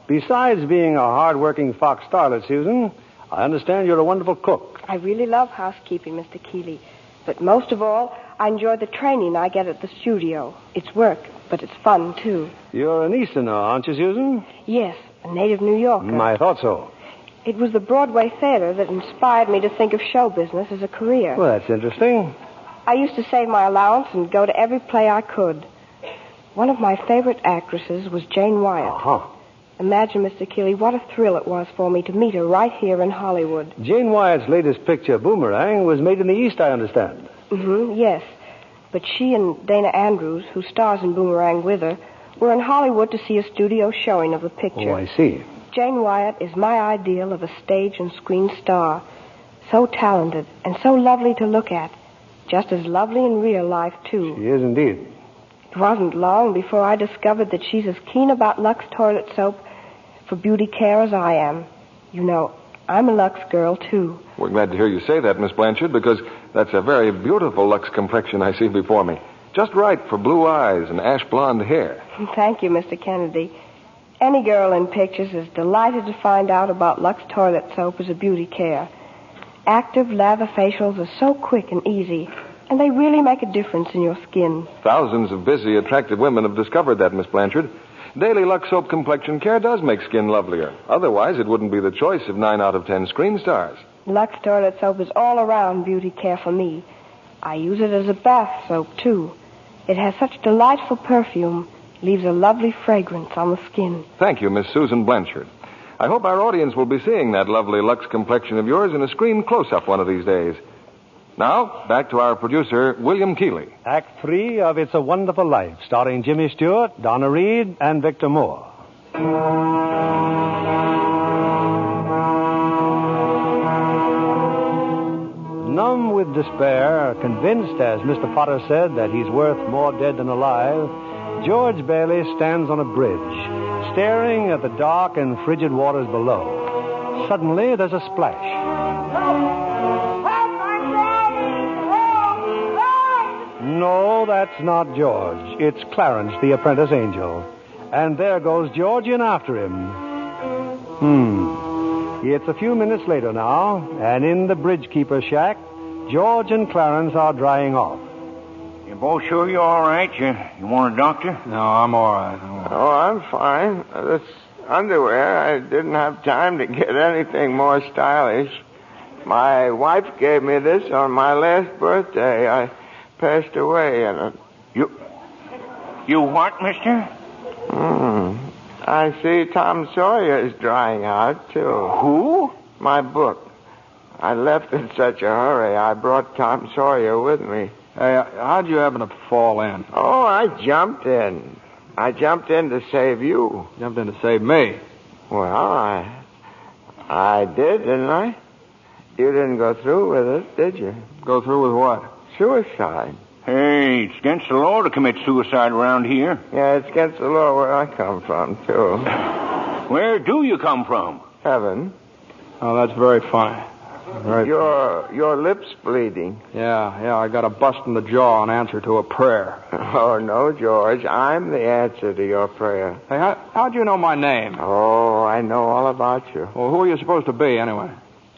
Besides being a hard-working Fox starlet, Susan, I understand you're a wonderful cook. I really love housekeeping, Mr. Keeley. But most of all, I enjoy the training I get at the studio. It's work, but it's fun, too. You're an Easterner, aren't you, Susan? Yes, a native New Yorker. I thought so. It was the Broadway theater that inspired me to think of show business as a career. Well, that's interesting. I used to save my allowance and go to every play I could. One of my favorite actresses was Jane Wyatt. Uh-huh. Imagine, Mr. Keeley, what a thrill it was for me to meet her right here in Hollywood. Jane Wyatt's latest picture, Boomerang, was made in the East, I understand. Yes. But she and Dana Andrews, who stars in Boomerang with her, were in Hollywood to see a studio showing of the picture. Oh, I see. Jane Wyatt is my ideal of a stage and screen star. So talented and so lovely to look at. Just as lovely in real life, too. She is indeed. It wasn't long before I discovered that she's as keen about Lux toilet soap for beauty care as I am. You know, I'm a Lux girl, too. We're glad to hear you say that, Miss Blanchard, because that's a very beautiful Lux complexion I see before me. Just right for blue eyes and ash blonde hair. Thank you, Mr. Kennedy. Any girl in pictures is delighted to find out about Lux toilet soap as a beauty care. Active lather facials are so quick and easy, and they really make a difference in your skin. Thousands of busy, attractive women have discovered that, Miss Blanchard. Daily Lux Soap Complexion Care does make skin lovelier. Otherwise, it wouldn't be the choice of 9 out of 10 screen stars. Lux toilet soap is all-around beauty care for me. I use it as a bath soap, too. It has such delightful perfume, leaves a lovely fragrance on the skin. Thank you, Miss Susan Blanchard. I hope our audience will be seeing that lovely Lux complexion of yours in a screen close-up one of these days. Now, back to our producer, William Keeley. Act 3 of It's a Wonderful Life, starring Jimmy Stewart, Donna Reed, and Victor Moore. Numb with despair, convinced, as Mr. Potter said, that he's worth more dead than alive, George Bailey stands on a bridge, staring at the dark and frigid waters below. Suddenly, there's a splash. No, that's not George. It's Clarence, the apprentice angel. And there goes George in after him. It's a few minutes later now, and in the bridgekeeper's shack, George and Clarence are drying off. You both sure you're all right? You want a doctor? No, I'm all right. Oh, I'm fine. This underwear, I didn't have time to get anything more stylish. My wife gave me this on my last birthday. I passed away in it. You what, mister? I see Tom Sawyer is drying out, too. Who? My book. I left in such a hurry, I brought Tom Sawyer with me. Hey, how'd you happen to fall in? Oh, I jumped in. I jumped in to save you. Jumped in to save me? Well, I did, didn't I? You didn't go through with it, did you? Go through with what? Suicide. Hey, it's against the law to commit suicide around here. Yeah, it's against the law where I come from, too. Where do you come from? Heaven. Oh, that's very fine. Your lips bleeding. Yeah, I got a bust in the jaw in answer to a prayer. Oh, no, George. I'm the answer to your prayer. Hey, how'd you know my name? Oh, I know all about you. Well, who are you supposed to be, anyway?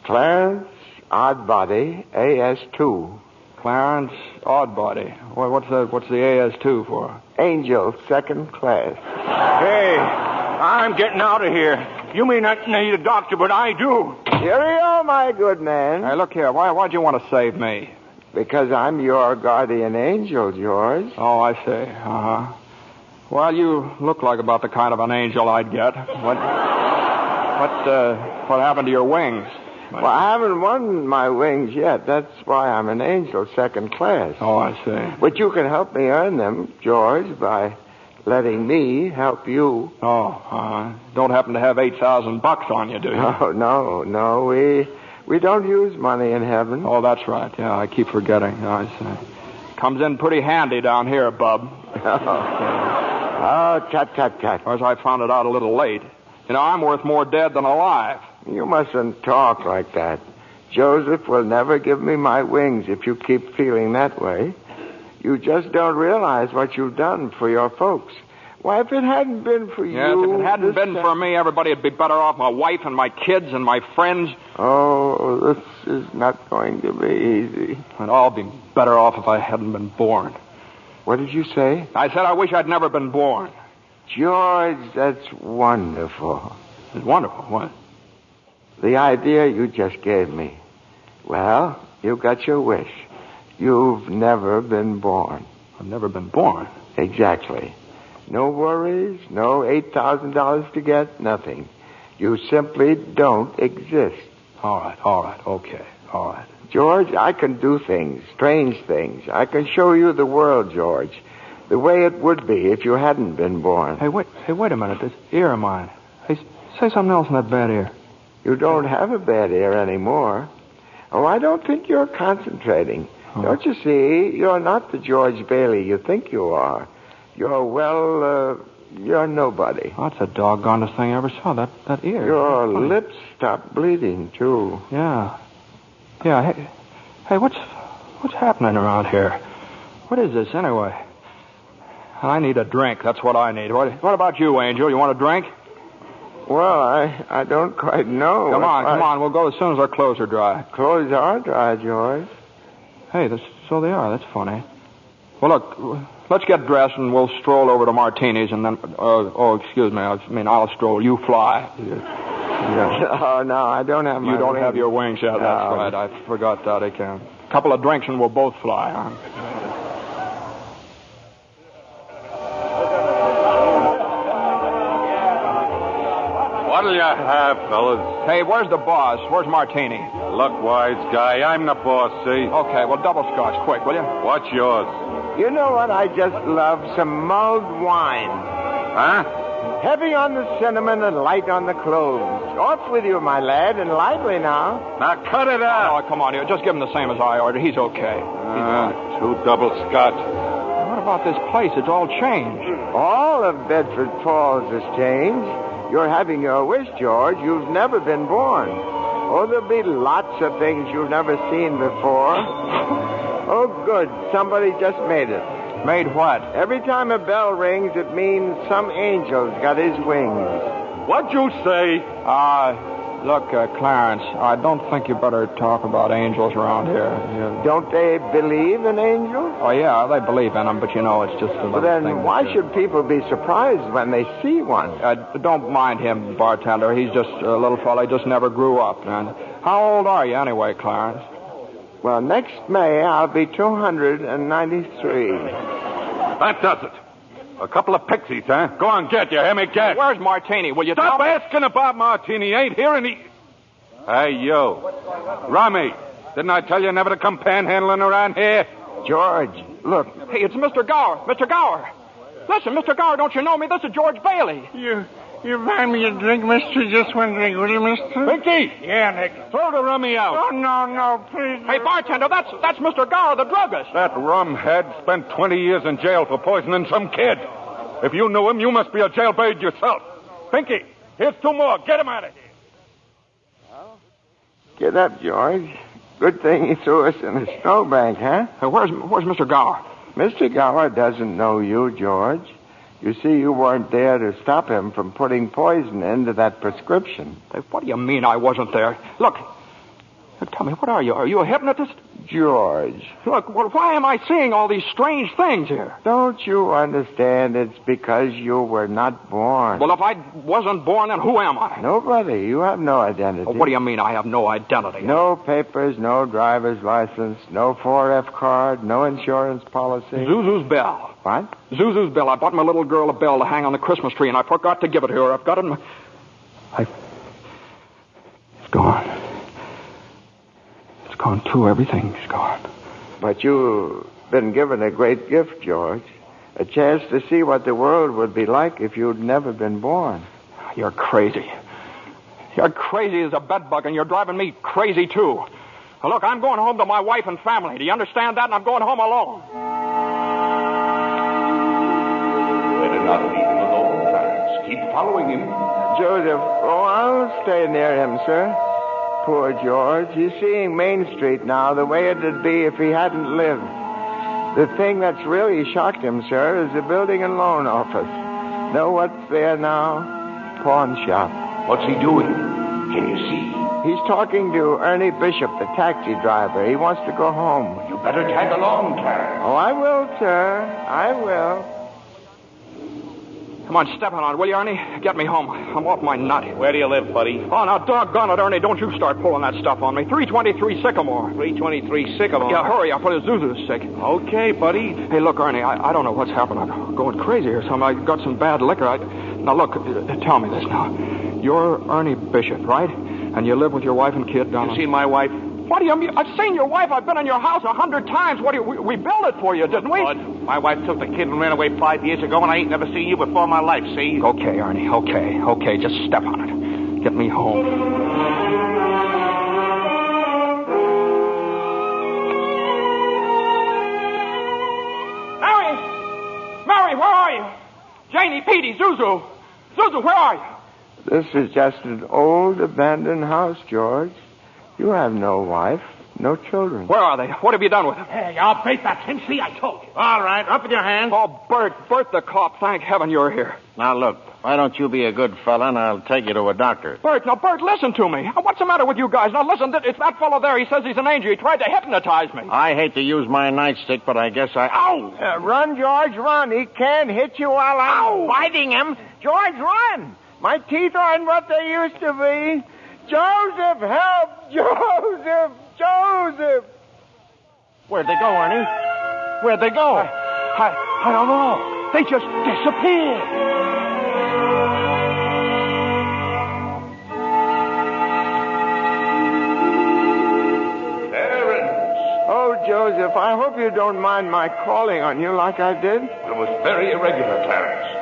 Clarence Oddbody, AS2. Clarence Oddbody. What's the AS2 for? Angel, second class. Hey, I'm getting out of here. You may not need a doctor, but I do. Cheerio, my good man. Hey, look here. Why'd you want to save me? Because I'm your guardian angel, George. Oh, I see. Uh-huh. Well, you look like about the kind of an angel I'd get. What happened to your wings? Well, I haven't won my wings yet. That's why I'm an angel, second class. Oh, I see. But you can help me earn them, George, by letting me help you. Oh, don't happen to have $8,000 on you, do you? Oh, no. We don't use money in heaven. Oh, that's right. Yeah, I keep forgetting. I see. Comes in pretty handy down here, bub. Oh, tut. Of course, I found it out a little late. You know, I'm worth more dead than alive. You mustn't talk like that. Joseph will never give me my wings if you keep feeling that way. You just don't realize what you've done for your folks. Why, if it hadn't been for you... Yes, if it hadn't been for me, everybody would be better off. My wife and my kids and my friends. Oh, this is not going to be easy. And I'll be better off if I hadn't been born. What did you say? I said I wish I'd never been born. George, that's wonderful. It's wonderful. What? The idea you just gave me. Well, you got your wish. You've never been born. I've never been born? Exactly. No worries, no $8,000 to get, nothing. You simply don't exist. All right, okay, all right. George, I can do things, strange things. I can show you the world, George, the way it would be if you hadn't been born. Hey, wait a minute. This ear of mine. Hey, say something else in that bad ear. You don't have a bad ear anymore. Oh, I don't think you're concentrating. Oh. Don't you see? You're not the George Bailey you think you are. You're nobody. That's the doggonest thing I ever saw. That ear. Your lips stopped bleeding, too. Yeah. Yeah. Hey, what's happening around here? What is this, anyway? I need a drink. That's what I need. What about you, Angel? You want a drink? Well, I don't quite know. Come on. We'll go as soon as our clothes are dry. Clothes are dry, George. Hey, so they are. That's funny. Well, look, let's get dressed and we'll stroll over to Martini's and then... excuse me. I'll stroll. You fly. Oh, no, I don't have my You don't wings. have your wings yet. That's right. I forgot that. I can. A couple of drinks and we'll both fly, huh? What'll you have, fellas? Hey, where's the boss? Where's Martini? Look, wise guy, I'm the boss, see? Okay, well, double scotch, quick, will you? What's yours? You know what I just love? Some mulled wine. Huh? Heavy on the cinnamon and light on the cloves. Off with you, my lad, and lively now. Now cut it out. Oh, come on, just give him the same as I ordered. He's okay. Two double scotch. What about this place? It's all changed. All of Bedford Falls has changed. You're having your wish, George. You've never been born. Oh, there'll be lots of things you've never seen before. Oh, good. Somebody just made it. Made what? Every time a bell rings, it means some angel's got his wings. What'd you say? Look, Clarence, I don't think you better talk about angels around here. Don't they believe in angels? Oh, yeah, they believe in them, but it's just a little But then thing. why should people be surprised when they see one? Don't mind him, bartender. He's just a little fella. He just never grew up. And how old are you anyway, Clarence? Well, next May, I'll be 293. That does it. A couple of pixies, huh? Go on, get you. Hear me, get. Where's Martini? Will you Stop asking about Martini. Ain't here any... Hey, you. Rummy, didn't I tell you never to come panhandling around here? George, look. Hey, it's Mr. Gower. Mr. Gower. Listen, Mr. Gower, don't you know me? This is George Bailey. You buy me a drink, mister? Just one drink, will you, mister? Pinky! Yeah, Nick. Throw the rummy out. Oh, no, please. Hey, bartender, that's Mr. Gower, the druggist. That rumhead spent 20 years in jail for poisoning some kid. If you knew him, you must be a jailbird yourself. Pinky, here's two more. Get him out of here. Get up, George. Good thing he threw us in a snowbank, huh? Where's Mr. Gower? Mr. Gower doesn't know you, George. You see, you weren't there to stop him from putting poison into that prescription. What do you mean I wasn't there? Look, tell me, what are you? Are you a hypnotist? George. Look, why am I seeing all these strange things here? Don't you understand? It's because you were not born. Well, if I wasn't born, then who am I? Nobody. You have no identity. Well, what do you mean I have no identity? No papers, no driver's license, no 4F card, no insurance policy. Zuzu's bell. What? Zuzu's bell. I bought my little girl a bell to hang on the Christmas tree, and I forgot to give it to her. I've got it in my... It's gone. It's gone, too. Everything's gone. But you've been given a great gift, George. A chance to see what the world would be like if you'd never been born. You're crazy. You're crazy as a bedbug, and you're driving me crazy, too. Now, look, I'm going home to my wife and family. Do you understand that? And I'm going home alone. Better not leave him alone, Clarence. Keep following him. Joseph, I'll stay near him, sir. Poor George. He's seeing Main Street now the way it'd be if he hadn't lived. The thing that's really shocked him, sir, is the building and loan office. Know what's there now? Pawn shop. What's he doing? Can you see? He's talking to Ernie Bishop, the taxi driver. He wants to go home. You better tag along, Clarence. Oh, I will, sir. I will. Come on, step on it, will you, Ernie? Get me home. I'm off my nut. Where do you live, buddy? Oh, now, doggone it, Ernie. Don't you start pulling that stuff on me. 323 Sycamore. 323 Sycamore? Yeah, hurry up, for the Zuzu's sake. Okay, buddy. Hey, look, Ernie, I don't know what's happened. I'm going crazy or something. I got some bad liquor. Now, look, tell me this now. You're Ernie Bishop, right? And you live with your wife and kid down... You seen my wife? What do you mean? I've seen your wife. I've been in your house 100 times. What do you... We built it for you, didn't we? My wife took the kid and ran away 5 years ago, and I ain't never seen you before in my life, see? Okay, Ernie, okay. Just step on it. Get me home. Mary, where are you? Janie, Petey, Zuzu. Zuzu, where are you? This is just an old abandoned house, George. You have no wife, no children. Where are they? What have you done with them? Hey, I'll face that thing. See, I told you. All right, up with your hands. Oh, Bert the cop. Thank heaven you're here. Now, look, why don't you be a good fella and I'll take you to a doctor. Bert, listen to me. What's the matter with you guys? Now, listen, it's that fellow there. He says he's an angel. He tried to hypnotize me. I hate to use my nightstick, but I guess Ow! Run, George, run. He can't hit you while I'm biting him. George, run. My teeth aren't what they used to be. Joseph, help! Joseph! Joseph! Where'd they go, Ernie? Where'd they go? I don't know. They just disappeared. Oh, Joseph, I hope you don't mind my calling on you like I did. It was very irregular, Clarence.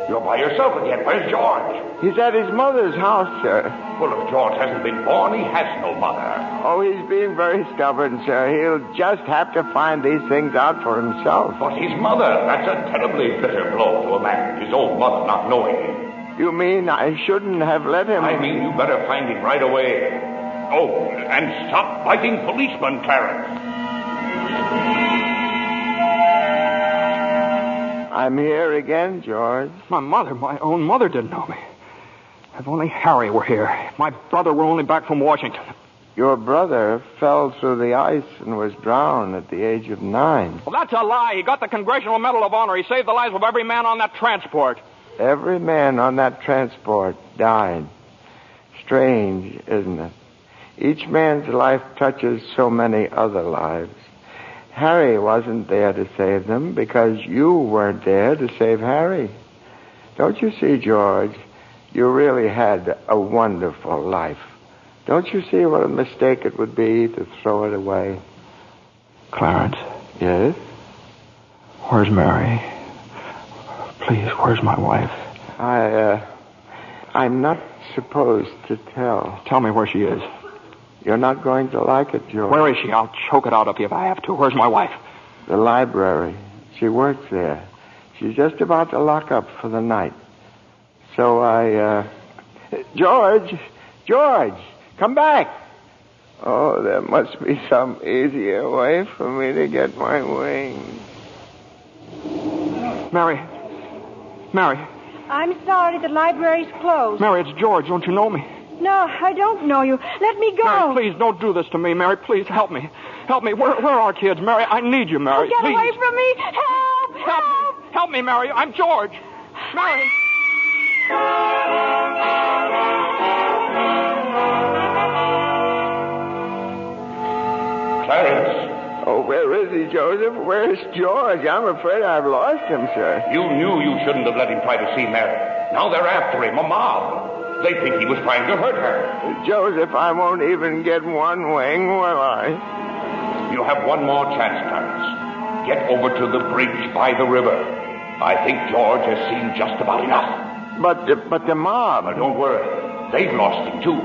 You're by yourself again. Where's George? He's at his mother's house, sir. Well, if George hasn't been born, he has no mother. Oh, he's being very stubborn, sir. He'll just have to find these things out for himself. But his mother, that's a terribly bitter blow to a man, his own mother not knowing him. You mean I shouldn't have let him... I mean you better find him right away. Oh, and stop fighting policemen, Clarence. I'm here again, George. My own mother didn't know me. If only Harry were here. My brother were only back from Washington. Your brother fell through the ice and was drowned at the age of 9. Well, that's a lie. He got the Congressional Medal of Honor. He saved the lives of every man on that transport. Every man on that transport died. Strange, isn't it? Each man's life touches so many other lives. Harry wasn't there to save them because you weren't there to save Harry. Don't you see, George? You really had a wonderful life. Don't you see what a mistake it would be to throw it away? Clarence? Yes? Where's Mary? Please, where's my wife? I'm not supposed to tell. Tell me where she is. You're not going to like it, George. Where is she? I'll choke it out of you if I have to. Where's my wife? The library. She works there. She's just about to lock up for the night. So George, come back. Oh, there must be some easier way for me to get my wings. Mary. I'm sorry, the library's closed. Mary, it's George. Don't you know me? No, I don't know you. Let me go. Mary, please, don't do this to me. Mary, please, help me. Help me. Where are our kids? Mary, I need you, Mary. Get please. away from me. Help! Help me, Mary. I'm George. Mary. Clarence. Oh, where is he, Joseph? Where's George? I'm afraid I've lost him, sir. You knew you shouldn't have let him try to see Mary. Now they're after him, a mob. They think he was trying to hurt her. Joseph, I won't even get one wing, will I? You have one more chance, Clarence. Get over to the bridge by the river. I think George has seen just about enough. But the mob... Now, don't worry. They've lost him, too.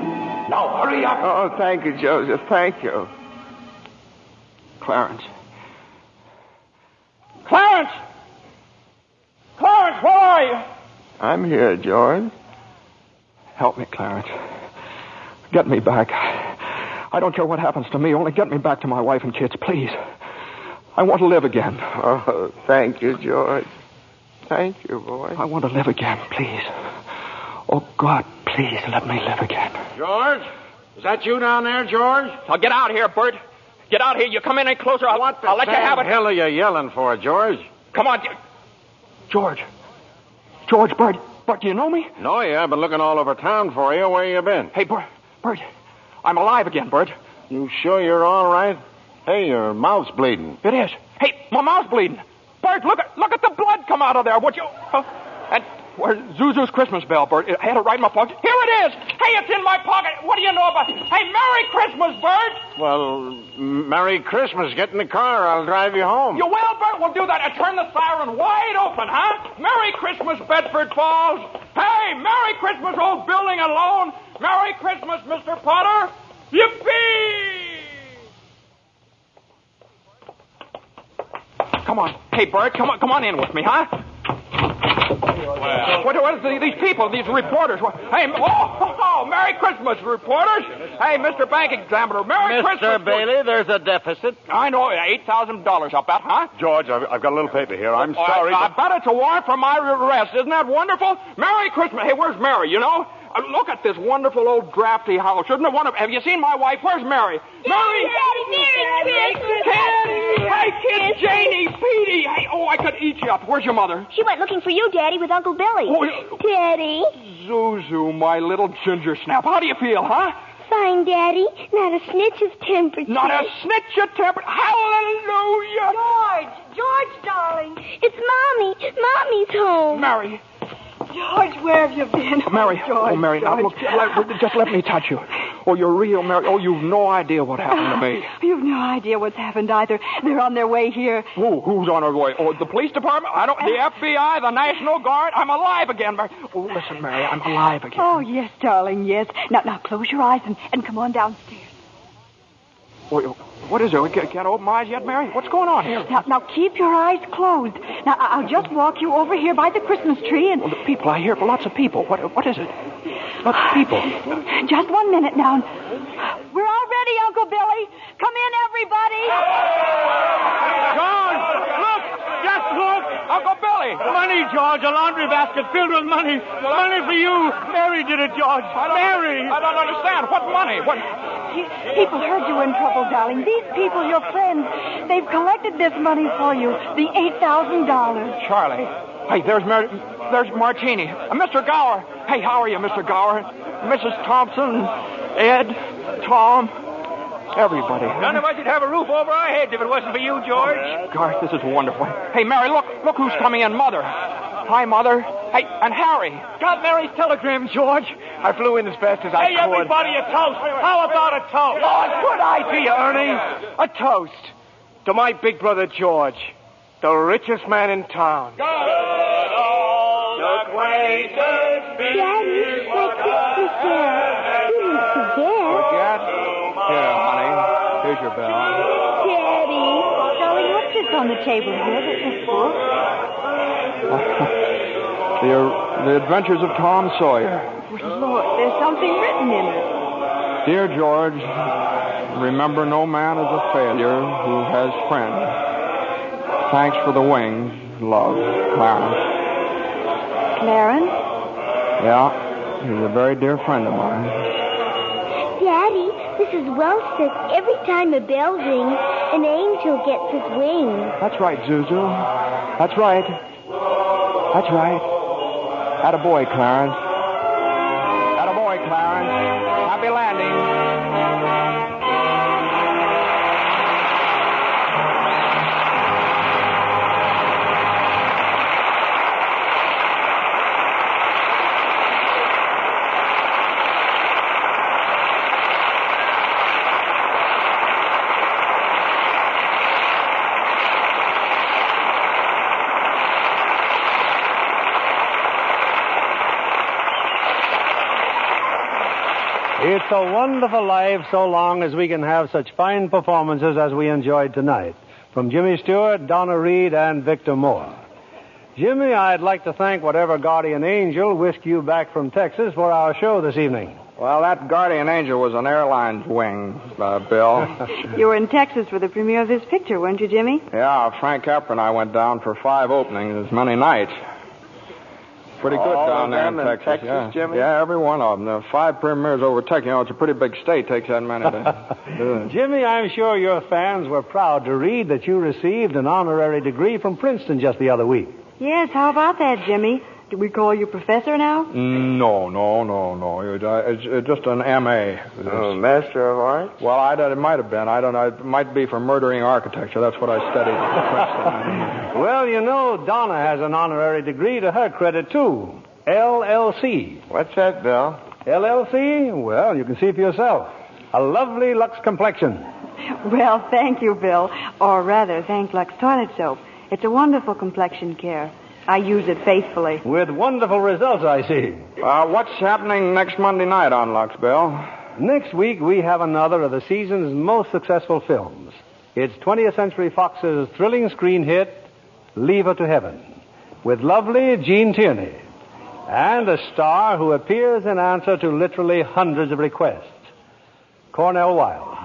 Now, hurry up. Oh, thank you, Joseph. Thank you. Clarence, where are you? I'm here, George. Help me, Clarence. Get me back. I don't care what happens to me. Only get me back to my wife and kids, please. I want to live again. Oh, thank you, George. Thank you, boy. I want to live again, please. Oh, God, please let me live again. George? Is that you down there, George? Now, get out here, Bert. Get out here. You come in any closer, I'll let you have it. What the hell are you yelling for, George? Come on. George, Bert, do you know me? No, yeah. I've been looking all over town for you. Where you been? Hey, Bert, I'm alive again, Bert. You sure you're all right? Hey, your mouth's bleeding. It is. Hey, my mouth's bleeding. Bert, look at the blood come out of there, would you? And where's Zuzu's Christmas bell, Bert? I had it right in my pocket. Here it is. Hey, it's in my pocket. What do you know about it? Hey, Merry Christmas, Bert. Well, Merry Christmas. Get in the car. I'll drive you home. You will, Bert? We'll do that. And turn the siren wide open, huh? Merry Christmas, Bedford Falls. Hey, Merry Christmas, old building and loan. Merry Christmas, Mr. Potter. Yippee! Come on. Hey, Bert, come on in with me, huh? What is these people, these reporters? Hey, Merry Christmas, reporters. Hey, Mr. Bank Examiner, Merry Christmas. Mr. Bailey, there's a deficit. I know, $8,000, I'll bet, huh? George, I've got a little paper here. I'm sorry. I bet it's a warrant for my arrest. Isn't that wonderful? Merry Christmas. Hey, where's Mary, you know? Look at this wonderful old drafty house. Isn't it wonderful? Have you seen my wife? Where's Mary? Mary! Merry Christmas! Ken! Hey, kids, Janie, Petey! Hey, I could eat you up. Where's your mother? She went looking for you, Daddy, with Uncle Billy. Daddy? Zuzu, my little ginger snap. How do you feel, huh? Fine, Daddy. Not a snitch of temperature. Not a snitch of temperature. Hallelujah! George, darling. It's Mommy. Mommy's home. Mary. George, where have you been? Mary. George, Mary, now look, just let me touch you. You're real, Mary. You've no idea what happened to me. You've no idea what's happened either. They're on their way here. Who's on their way? The police department? The FBI, the National Guard? I'm alive again, Mary. Listen, Mary, I'm alive again. Oh, yes, darling, yes. Now close your eyes and come on downstairs. What is it? Can't open my eyes yet, Mary? What's going on here? Now keep your eyes closed. Now, I'll just walk you over here by the Christmas tree and... The people, I hear lots of people. What is it? Lots of people. Just 1 minute now. We're all ready, Uncle Billy. Come in, everybody. George, look! Just look! Uncle Billy! Money, George. A laundry basket filled with money. Money for you. Mary did it, George. Mary! I don't understand. What money? What... People heard you were in trouble, darling. These people, your friends, they've collected this money for you. The $8,000. Charlie. Hey, there's Martini. Mr. Gower. Hey, how are you, Mr. Gower? Mrs. Thompson, Ed, Tom, everybody. None of us would have a roof over our heads if it wasn't for you, George. Gosh, this is wonderful. Hey, Mary, look who's coming in. Mother. Hi, Mother. Hey, and Harry. Got Mary's telegram, George. I flew in as fast as I could. Hey, everybody, a toast. How about a toast? Oh, good idea, Ernie. A toast to my big brother, George, the richest man in town. Good old acquaintance. Daddy, my Christmas bell. You didn't forget. Here, honey. Here's your bell. Daddy. Darling, what's this on the table here? This book? The Adventures of Tom Sawyer. Look, there's something written in it. Dear George, remember no man is a failure who has friends. Thanks for the wings. Love, Clarence. Clarence? Yeah, he's a very dear friend of mine. Daddy, Mrs. Wells says every time a bell rings, an angel gets his wings. That's right, Zuzu. That's right. That's right. Attaboy, Clarence. Attaboy, Clarence. Happy landing. It's a wonderful life so long as we can have such fine performances as we enjoyed tonight. From Jimmy Stewart, Donna Reed, and Victor Moore. Jimmy, I'd like to thank whatever guardian angel whisked you back from Texas for our show this evening. Well, that guardian angel was an airline's wing, Bill. You were in Texas for the premiere of this picture, weren't you, Jimmy? Yeah, Frank Capra and I went down for 5 openings as many nights. Pretty good down there in Texas, yeah. Jimmy? Yeah, every one of them. There are 5 premieres over Texas. You know, it's a pretty big state. Takes that many to do it. Jimmy, I'm sure your fans were proud to read that you received an honorary degree from Princeton just the other week. Yes, how about that, Jimmy? Do we call you professor now? No. It's just an M.A. Oh, Master of Arts? Well, it might have been. I don't know. It might be for murdering architecture. That's what I studied at Princeton. Well, you know, Donna has an honorary degree to her credit, too. LLC. What's that, Bill? LLC? Well, you can see for yourself. A lovely Lux complexion. Well, thank you, Bill. Or rather, thank Lux Toilet Soap. It's a wonderful complexion care. I use it faithfully. With wonderful results, I see. What's happening next Monday night on Lux, Bill? Next week, we have another of the season's most successful films. It's 20th Century Fox's thrilling screen hit, Leave Her to Heaven. with lovely Jean Tierney, and a star who appears in answer to literally hundreds of requests, Cornell Wilde.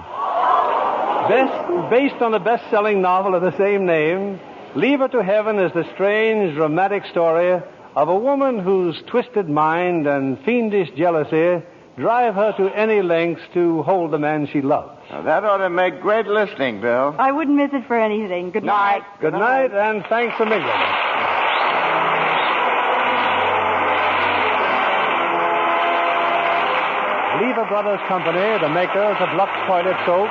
Based on the best-selling novel of the same name, Leave Her to Heaven is the strange, dramatic story of a woman whose twisted mind and fiendish jealousy drive her to any lengths to hold the man she loves. Now, that ought to make great listening, Bill. I wouldn't miss it for anything. Good night. Good night, and thanks a million. Lever Brothers Company, the makers of Lux Toilet Soap,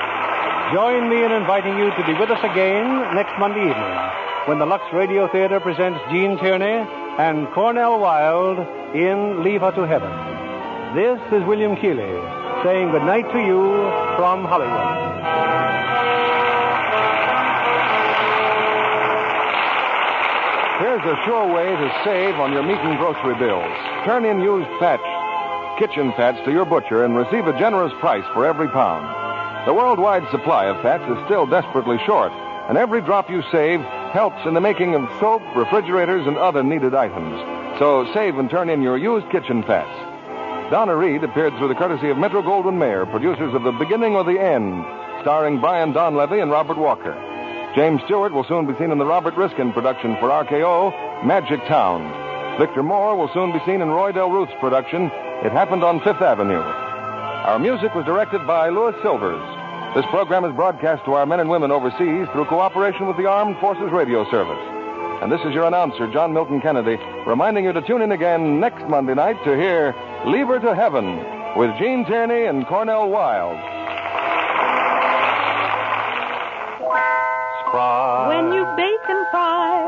join me in inviting you to be with us again next Monday evening when the Lux Radio Theater presents Jean Tierney and Cornell Wilde in Leave Her to Heaven. This is William Keeley saying good night to you from Hollywood. Here's a sure way to save on your meat and grocery bills. Turn in used kitchen fats to your butcher and receive a generous price for every pound. The worldwide supply of fats is still desperately short, and every drop you save helps in the making of soap, refrigerators, and other needed items. So save and turn in your used kitchen fats. Donna Reed appeared through the courtesy of Metro-Goldwyn-Mayer, producers of The Beginning or the End, starring Brian Donlevy and Robert Walker. James Stewart will soon be seen in the Robert Riskin production for RKO, Magic Town. Victor Moore will soon be seen in Roy Del Ruth's production, It Happened on Fifth Avenue. Our music was directed by Louis Silvers. This program is broadcast to our men and women overseas through cooperation with the Armed Forces Radio Service. And this is your announcer, John Milton Kennedy, reminding you to tune in again next Monday night to hear Leave Her to Heaven with Jean Tierney and Cornell Wilde. Fry. When you bake and fry,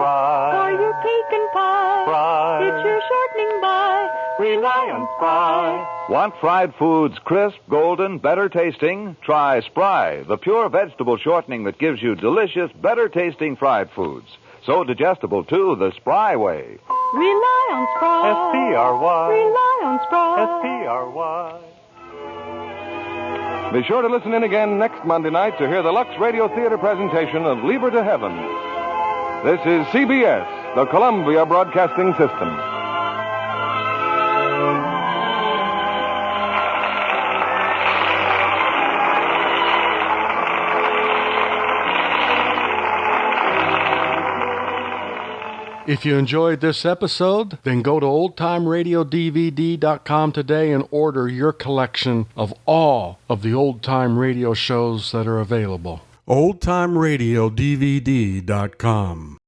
or your cake and pie, it's your shortening by. Rely on Spry. Want fried foods crisp, golden, better tasting? Try Spry, the pure vegetable shortening that gives you delicious, better tasting fried foods. So digestible, too, the Spry way. Rely on Spry. S-P-R-Y. Rely on Spry. S-P-R-Y. Be sure to listen in again next Monday night to hear the Lux Radio Theater presentation of Leave Her to Heaven. This is CBS, the Columbia Broadcasting System. If you enjoyed this episode, then go to oldtimeradiodvd.com today and order your collection of all of the old-time radio shows that are available. oldtimeradiodvd.com